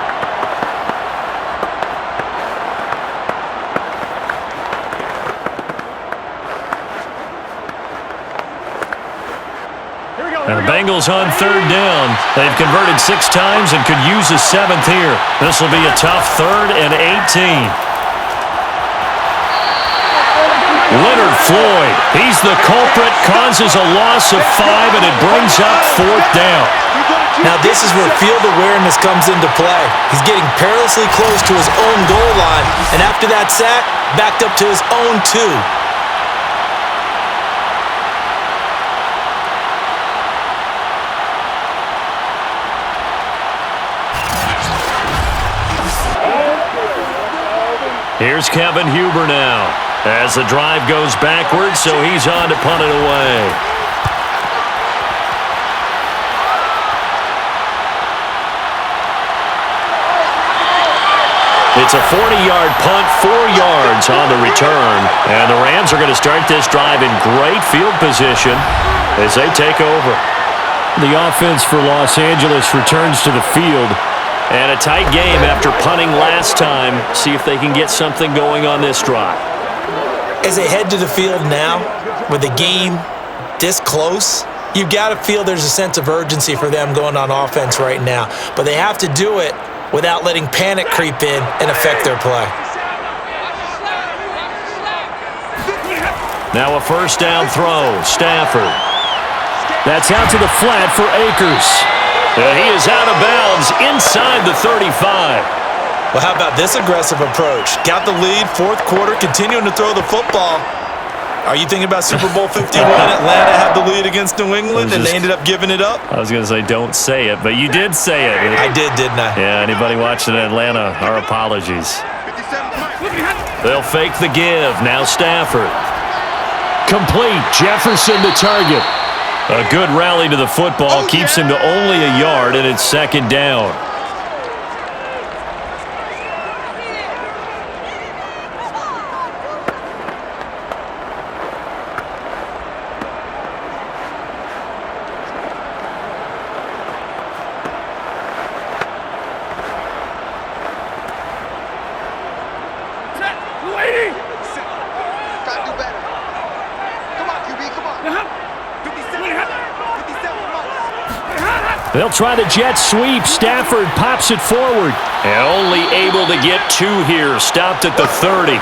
And the Bengals on 3rd down. They've converted 6 times and could use a 7th here. This will be a tough 3rd and 18. Leonard Floyd, he's the culprit, causes a loss of 5, and it brings up 4th down. Now this is where field awareness comes into play. He's getting perilously close to his own goal line, and after that sack, backed up to his own 2. Here's Kevin Huber now as the drive goes backwards, so he's on to punt it away. It's a 40-yard punt, 4 yards on the return, and the Rams are going to start this drive in great field position as they take over. The offense for Los Angeles returns to the field. And a tight game after punting last time. See if they can get something going on this drive. As they head to the field now, with the game this close, you've got to feel there's a sense of urgency for them going on offense right now. But they have to do it without letting panic creep in and affect their play. Now a 1st down throw. Stafford. That's out to the flat for Akers. He is out of bounds inside the 35. Well, how about this aggressive approach? Got the lead, 4th quarter, continuing to throw the football. Are you thinking about Super Bowl 51? Atlanta had the lead against New England, and they ended up giving it up? I was going to say don't say it, but you did say it. I did, didn't I? Yeah, anybody watching Atlanta, our apologies. They'll fake the give. Now Stafford. Complete. Jefferson to target. A good rally to the football keeps him to only a yard, and it's 2nd down. They'll try the jet sweep. Stafford pops it forward. And only able to get 2 here. Stopped at the 30.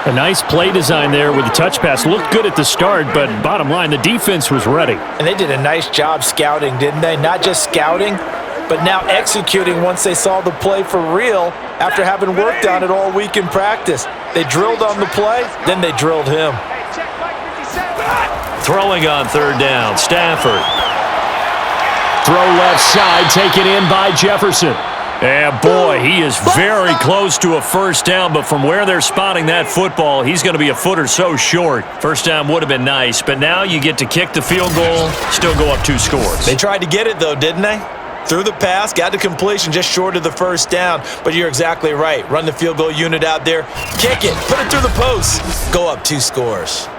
A nice play design there with the touch pass. Looked good at the start, but bottom line, the defense was ready. And they did a nice job scouting, didn't they? Not just scouting, but now executing once they saw the play for real after having worked on it all week in practice. They drilled on the play, then they drilled him. Throwing on 3rd down, Stafford. Throw left side, taken in by Jefferson. And boy, he is very close to a 1st down, but from where they're spotting that football, he's going to be a foot or so short. 1st down would have been nice, but now you get to kick the field goal, still go up 2 scores. They tried to get it, though, didn't they? Threw the pass, got to completion just short of the 1st down, but you're exactly right. Run the field goal unit out there, kick it, put it through the post, go up 2 scores.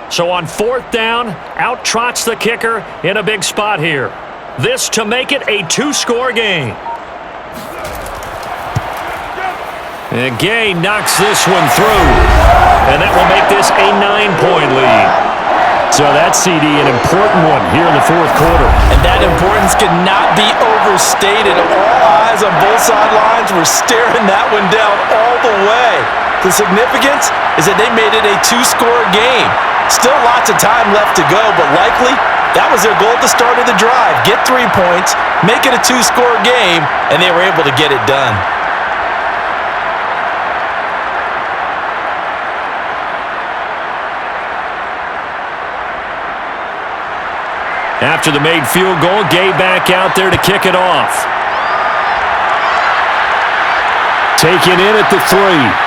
So on 4th down, out trots the kicker in a big spot here. This to make it a 2-score game. And Gay knocks this one through. And that will make this a 9-point lead. So that's, CD, an important one here in the 4th quarter. And that importance cannot be overstated. All eyes on both sidelines were staring that one down all the way. The significance is that they made it a 2-score game. Still lots of time left to go, but likely that was their goal at the start of the drive. Get 3 points, make it a 2-score game, and they were able to get it done. After the made field goal, Gay back out there to kick it off. Taken in at the 3.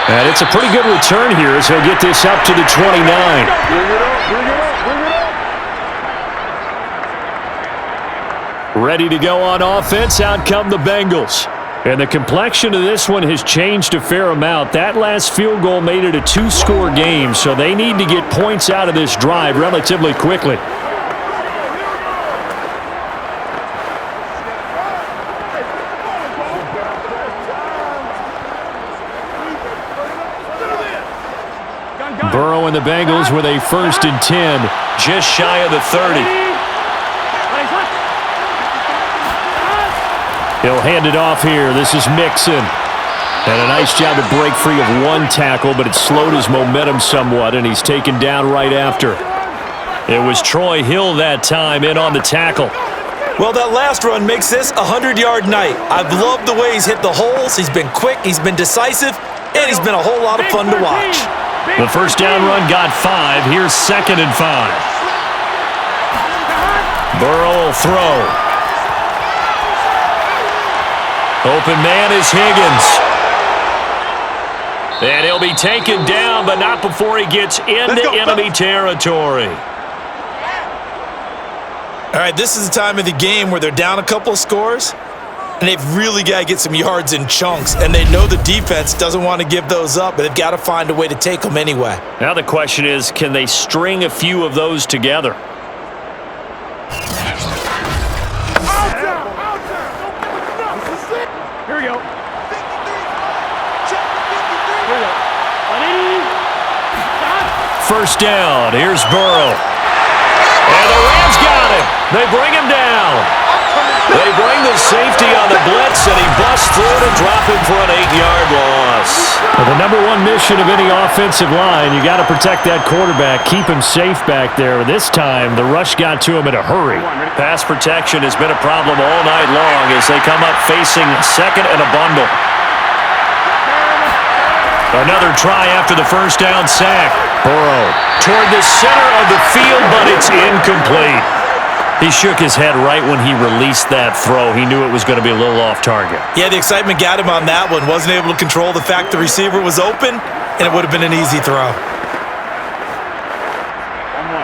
And it's a pretty good return here as he'll get this up to the 29. Bring it up, bring it up, bring it up. Ready to go on offense, out come the Bengals. And the complexion of this one has changed a fair amount. That last field goal made it a 2-score game, so they need to get points out of this drive relatively quickly. Burrow and the Bengals with a 1st and 10, just shy of the 30. He'll hand it off here. This is Mixon. And a nice job to break free of 1 tackle, but it slowed his momentum somewhat, and he's taken down right after. It was Troy Hill that time in on the tackle. Well, that last run makes this a 100-yard night. I've loved the way he's hit the holes. He's been quick, he's been decisive, and he's been a whole lot of fun to watch. The 1st down run got 5. Here's 2nd and 5. Burrow will throw. Open man is Higgins. And he'll be taken down, but not before he gets into enemy territory. All right, this is the time of the game where they're down a couple of scores, and they've really got to get some yards in chunks, and they know the defense doesn't want to give those up, but they've got to find a way to take them anyway. Now the question is, can they string a few of those together? Here we go. 1st down. Here's Burrow. And the Rams got him. They bring him down. They bring the safety on the blitz, and he busts through to drop him for an 8-yard loss. Well, the number 1 mission of any offensive line, you got to protect that quarterback, keep him safe back there. This time, the rush got to him in a hurry. Pass protection has been a problem all night long as they come up facing 2nd and a bundle. Another try after the 1st down sack. Burrow toward the center of the field, but it's incomplete. He shook his head right when he released that throw. He knew it was going to be a little off target. Yeah, the excitement got him on that one. Wasn't able to control the fact the receiver was open, and it would have been an easy throw.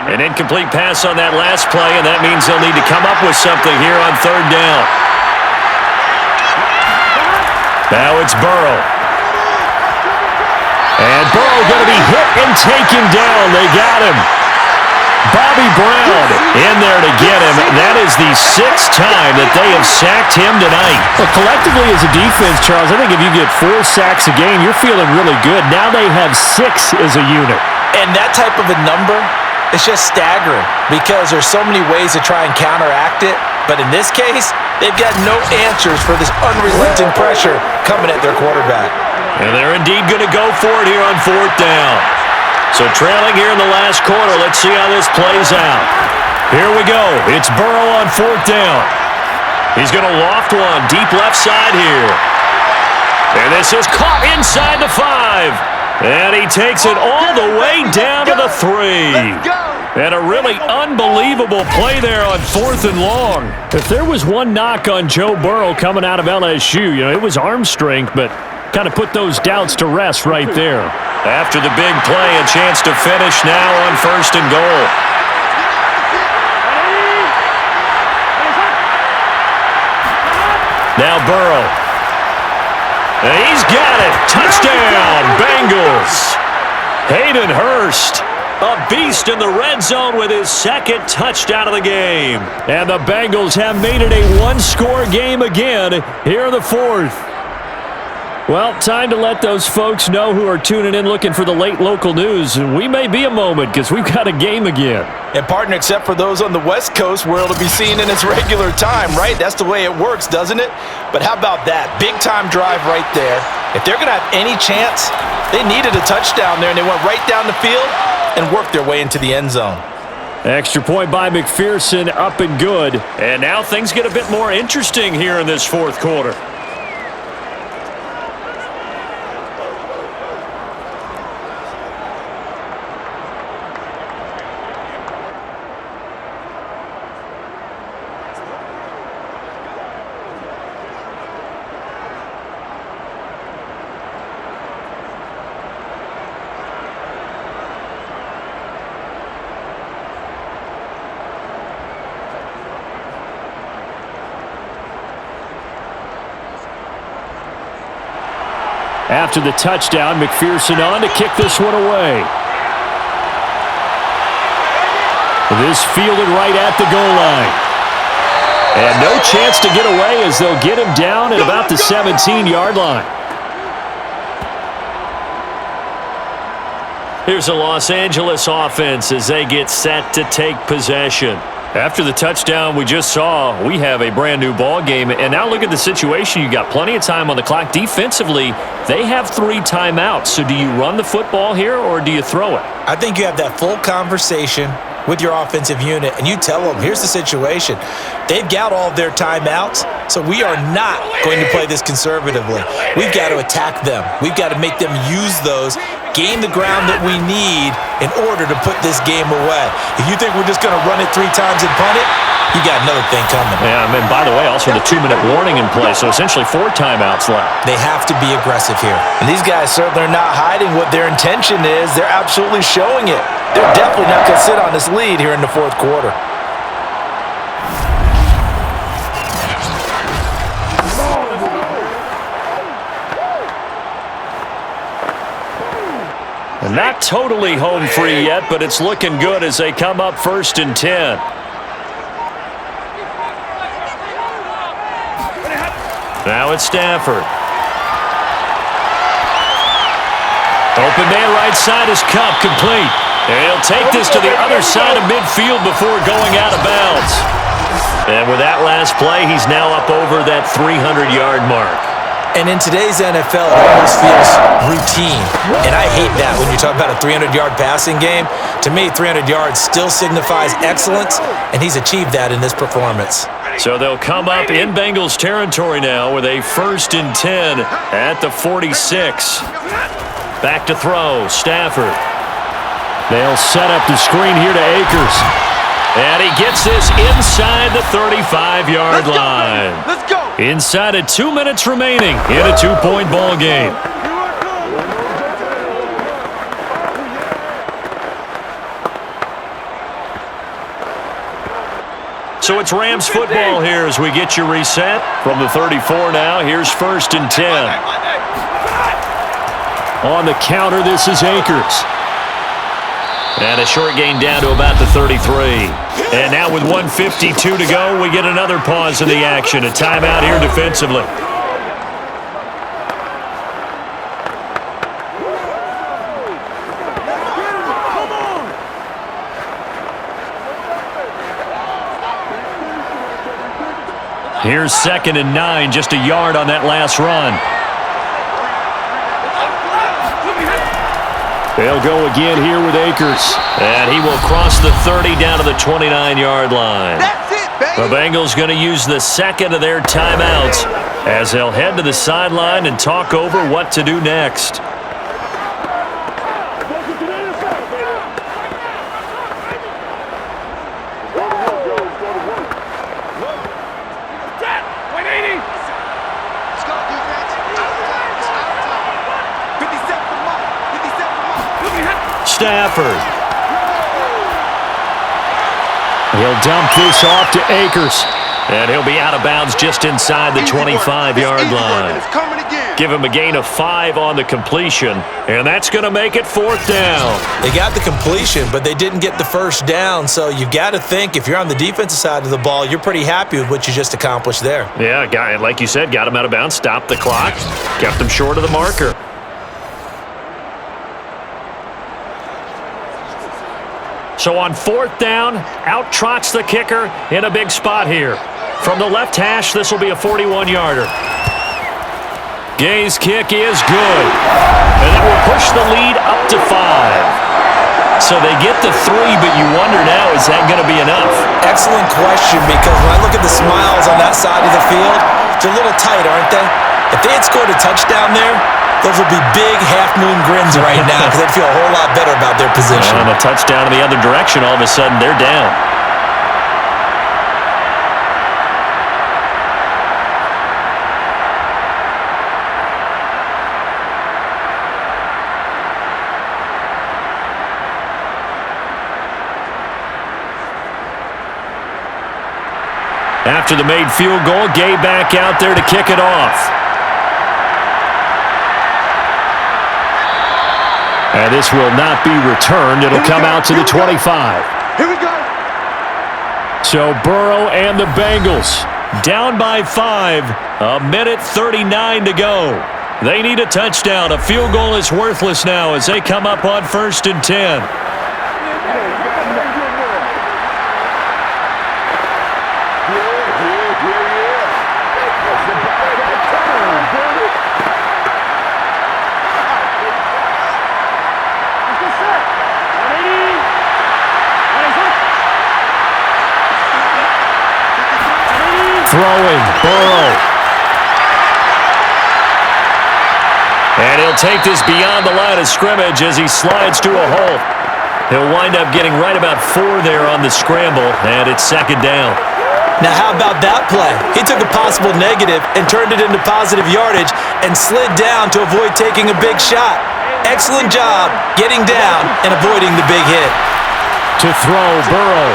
An incomplete pass on that last play, and that means they'll need to come up with something here on 3rd down. Now it's Burrow. And Burrow going to be hit and taken down. They got him. Bobby Brown in there to get him. That is the 6th time that they have sacked him tonight. Well, collectively as a defense, Charles, I think if you get 4 sacks a game, you're feeling really good. Now they have 6 as a unit. And that type of a number is just staggering because there's so many ways to try and counteract it. But in this case, they've got no answers for this unrelenting pressure coming at their quarterback. And they're indeed going to go for it here on 4th down. So trailing here in the last quarter, let's see how this plays out. Here we go. It's Burrow on 4th down. He's going to loft one deep left side here. And this is caught inside the 5. And he takes it all the way down to the 3. And a really unbelievable play there on 4th and long. If there was one knock on Joe Burrow coming out of LSU, it was arm strength, but kind of put those doubts to rest right there. After the big play, a chance to finish now on 1st and goal. Now Burrow. And he's got it. Touchdown, Bengals. Hayden Hurst, a beast in the red zone with his 2nd touchdown of the game. And the Bengals have made it a one-score game again here in the 4th. Well, time to let those folks know who are tuning in looking for the late local news. We may be a moment because we've got a game again. And partner, except for those on the West Coast where it'll be seen in its regular time, right? That's the way it works, doesn't it? But how about that? Big-time drive right there. If they're going to have any chance, they needed a touchdown there, and they went right down the field and worked their way into the end zone. Extra point by McPherson, up and good. And now things get a bit more interesting here in this 4th quarter. After the touchdown, McPherson on to kick this one away. This fielded right at the goal line. And no chance to get away as they'll get him down at about the 17-yard line. Here's the Los Angeles offense as they get set to take possession. After the touchdown we just saw, we have a brand new ball game. And now look at the situation. You got plenty of time on the clock. Defensively, they have 3 timeouts. So do you run the football here or do you throw it? I think you have that full conversation with your offensive unit, and you tell them, here's the situation. They've got all of their timeouts, so we are not going to play this conservatively. We've got to attack them. We've got to make them use those, gain the ground that we need in order to put this game away. If you think we're just going to run it 3 times and punt it, you got another thing coming. Yeah, and by the way, also the 2-minute warning in play, so essentially 4 timeouts left. They have to be aggressive here. And these guys certainly are not hiding what their intention is. They're absolutely showing it. They're definitely not going to sit on this lead here in the 4th quarter. Not totally home free yet, but it's looking good as they come up 1st and 10. Now it's Stafford. Open man right side is Cup, complete. And he'll take this to the other side of midfield before going out of bounds. And with that last play, he's now up over that 300-yard mark. And in today's NFL, it almost feels routine. And I hate that when you talk about a 300-yard passing game. To me, 300 yards still signifies excellence, and he's achieved that in this performance. So they'll come up in Bengals territory now with a 1st and 10 at the 46. Back to throw, Stafford. They'll set up the screen here to Akers. And he gets this inside the 35-yard line. Let's go. Inside of 2 minutes remaining in a 2-point ball game. So it's Rams football here as we get you reset. From the 34 now, here's 1st and 10. On the counter, this is Akers. And a short gain down to about the 33. And now with 1:52 to go, we get another pause in the action. A timeout here defensively. Here's 2nd and 9, just a yard on that last run. They'll go again here with Akers. And he will cross the 30 down to the 29-yard line. That's it, baby. The Bengals going to use the second of their timeouts as they'll head to the sideline and talk over what to do next. Let's go, defense. Out of time. It's out of time. 57 for Mike. 57 for Mike. Stafford. He'll dump this off to Akers. And he'll be out of bounds just inside the 25-yard line. It's coming again. Give him a gain of 5 on the completion. And that's going to make it 4th down. They got the completion, but they didn't get the first down. So you've got to think if you're on the defensive side of the ball, you're pretty happy with what you just accomplished there. Yeah, guy, like you said, got him out of bounds, stopped the clock, kept him short of the marker. So on 4th down, out trots the kicker in a big spot here. From the left hash, this will be a 41-yarder. Gay's kick is good. And that will push the lead up to 5. So they get the 3, but you wonder now, is that going to be enough? Excellent question, because when I look at the smiles on that side of the field, they're a little tight, aren't they? If they had scored a touchdown there, those would be big half-moon grins right now because they'd feel a whole lot better about their position. And a touchdown in the other direction, all of a sudden they're down. After the made field goal, Gay back out there to kick it off. And this will not be returned. It'll come out to the 25. Here we go. So Burrow and the Bengals down by 5. 1:39 to go. They need a touchdown. A field goal is worthless now as they come up on 1st and 10. Throwing, Burrow. And he'll take this beyond the line of scrimmage as he slides to a halt. He'll wind up getting right about 4 there on the scramble, and it's 2nd down. Now, how about that play? He took a possible negative and turned it into positive yardage and slid down to avoid taking a big shot. Excellent job getting down and avoiding the big hit. To throw, Burrow.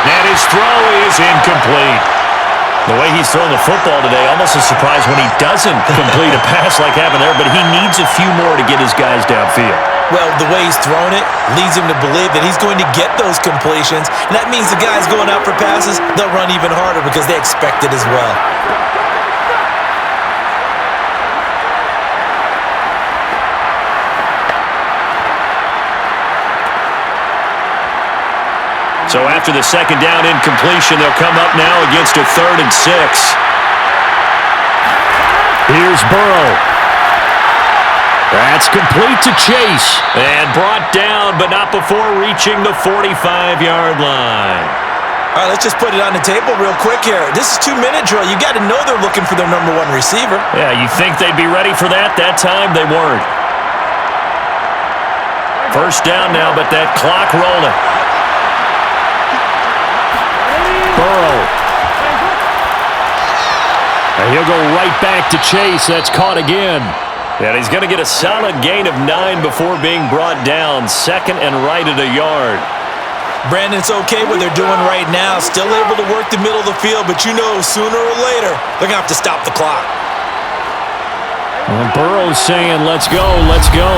And his throw is incomplete. The way he's throwing the football today, almost a surprise when he doesn't complete a pass like happened there, but he needs a few more to get his guys downfield. Well, the way he's thrown it leads him to believe that he's going to get those completions, and that means the guys going out for passes, they'll run even harder because they expect it as well. So after the 2nd down incompletion, they'll come up now against a 3rd and 6. Here's Burrow. That's complete to Chase. And brought down, but not before reaching the 45-yard line. All right, let's just put it on the table real quick here. This is 2-minute drill. You got to know they're looking for their number 1 receiver. Yeah, you think they'd be ready for that? That time, they weren't. 1st down now, but that clock rolling. Burrow. And he'll go right back to Chase. That's caught again. And he's going to get a solid gain of 9 before being brought down. 2nd and right at a yard. Brandon, it's okay what they're doing right now. Still able to work the middle of the field, but you know sooner or later they're going to have to stop the clock. Well, Burrow's saying, let's go, let's go.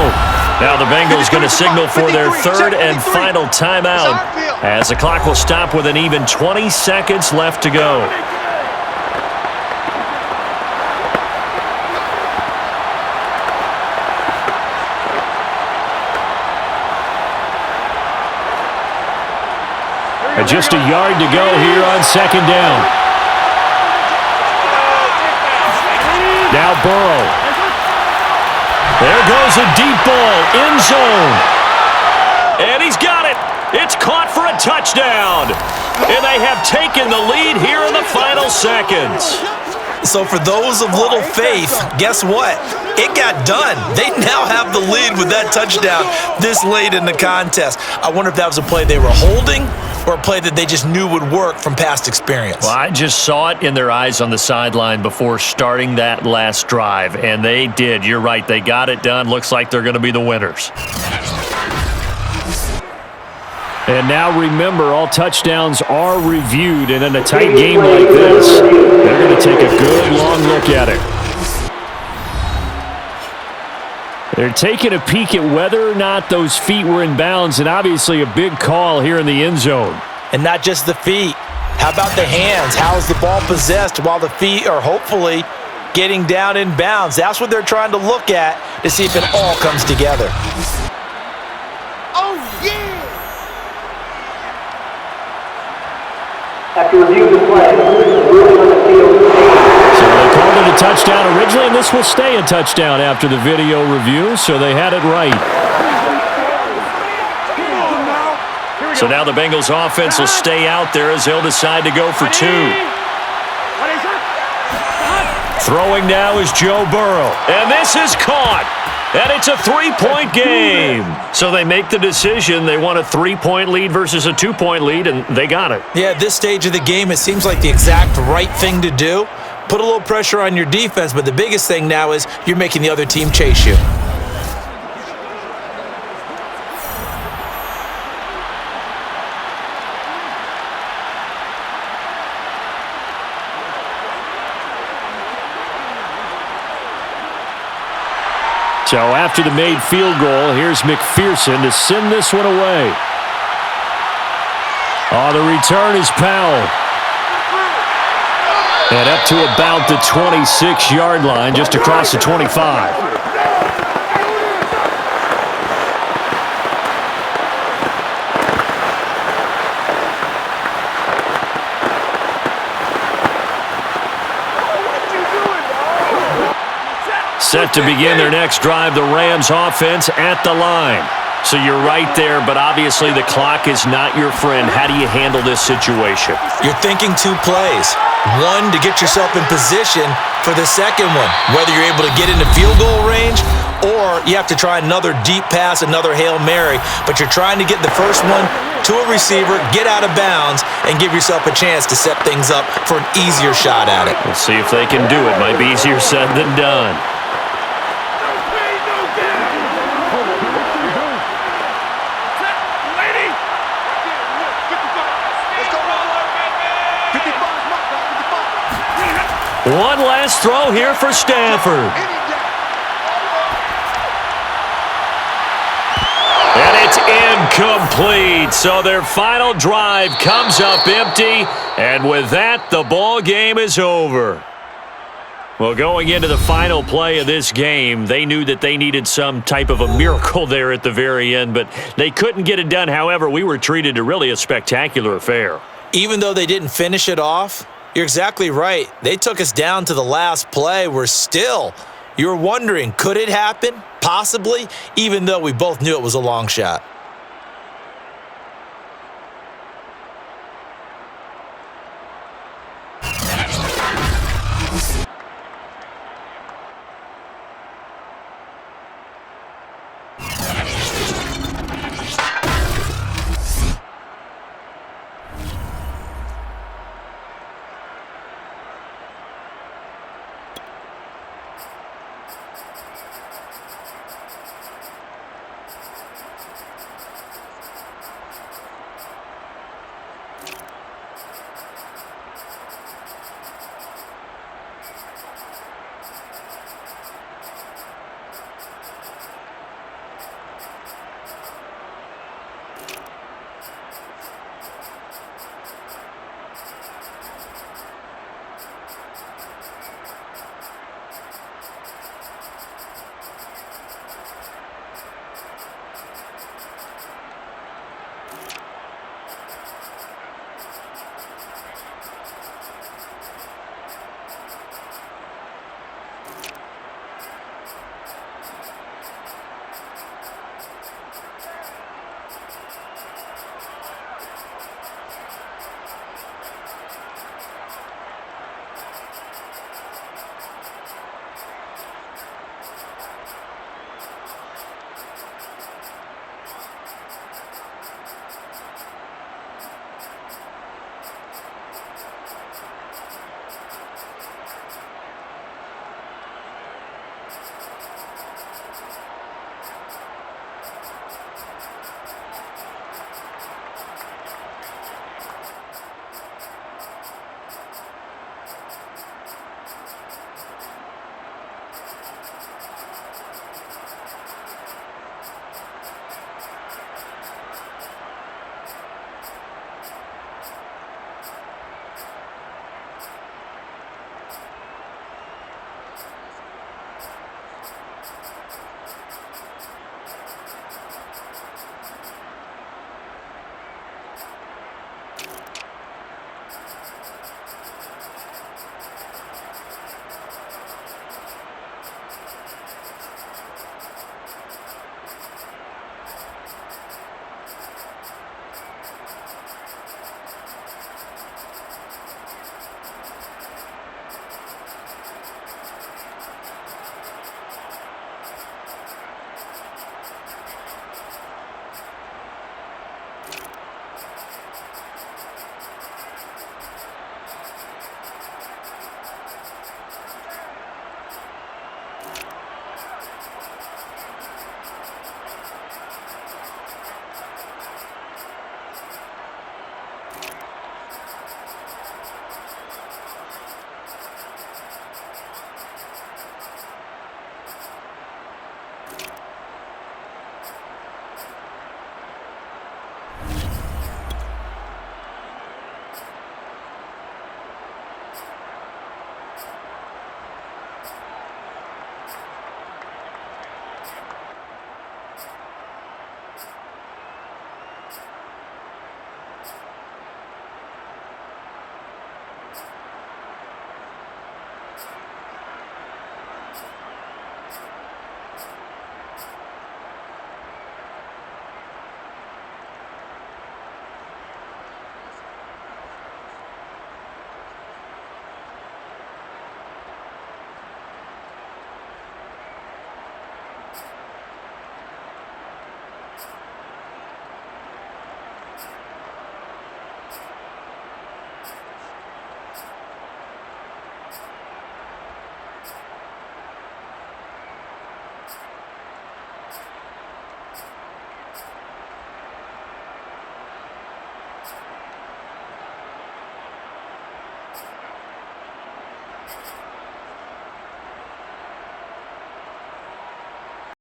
Now the Bengals going to signal for their third and final timeout as the clock will stop with an even 20 seconds left to go. And just a yard to go here on second down. Now Burrow. There goes a deep ball, end zone. And he's got it. It's caught for a touchdown. And they have taken the lead here in the final seconds. So for those of little faith, guess what? It got done. They now have the lead with that touchdown this late in the contest. I wonder if that was a play they were holding or a play that they just knew would work from past experience. Well, I just saw it in their eyes on the sideline before starting that last drive, and they did. You're right. They got it done. Looks like they're going to be the winners. And now remember, all touchdowns are reviewed, and in a tight game like this, they're going to take a good long look at it. They're taking a peek at whether or not those feet were in bounds, and obviously a big call here in the end zone. And not just the feet. How about the hands? How is the ball possessed while the feet are hopefully getting down in bounds? That's what they're trying to look at to see if it all comes together. Oh, yeah! After review of the play, ruling on the field. So they called it a touchdown originally, and this will stay a touchdown after the video review, so they had it right. So now the Bengals offense will stay out there as they'll decide to go for two. Throwing now is Joe Burrow, and this is caught. And it's a three-point game. So they make the decision. They want a three-point lead versus a two-point lead, and they got it. Yeah, at this stage of the game, it seems like the exact right thing to do. Put a little pressure on your defense, but the biggest thing now is you're making the other team chase you. So after the made field goal, here's McPherson to send this one away. Oh, the return is Powell. And up to about the 26-yard line, just across the 25. Set to begin their next drive, the Rams offense at the line. So you're right there, but obviously the clock is not your friend. How do you handle this situation? You're thinking two plays. One, to get yourself in position for the second one, whether you're able to get into field goal range or you have to try another deep pass, another Hail Mary, but you're trying to get the first one to a receiver, get out of bounds, and give yourself a chance to set things up for an easier shot at it. We'll see if they can do it. Might be easier said than done. One last throw here for Stafford. And it's incomplete. So their final drive comes up empty. And with that, the ball game is over. Well, going into the final play of this game, they knew that they needed some type of a miracle there at the very end, but they couldn't get it done. However, we were treated to really a spectacular affair. Even though they didn't finish it off, you're exactly right. They took us down to the last play. We're still, you're wondering, could it happen? Possibly, even though we both knew it was a long shot.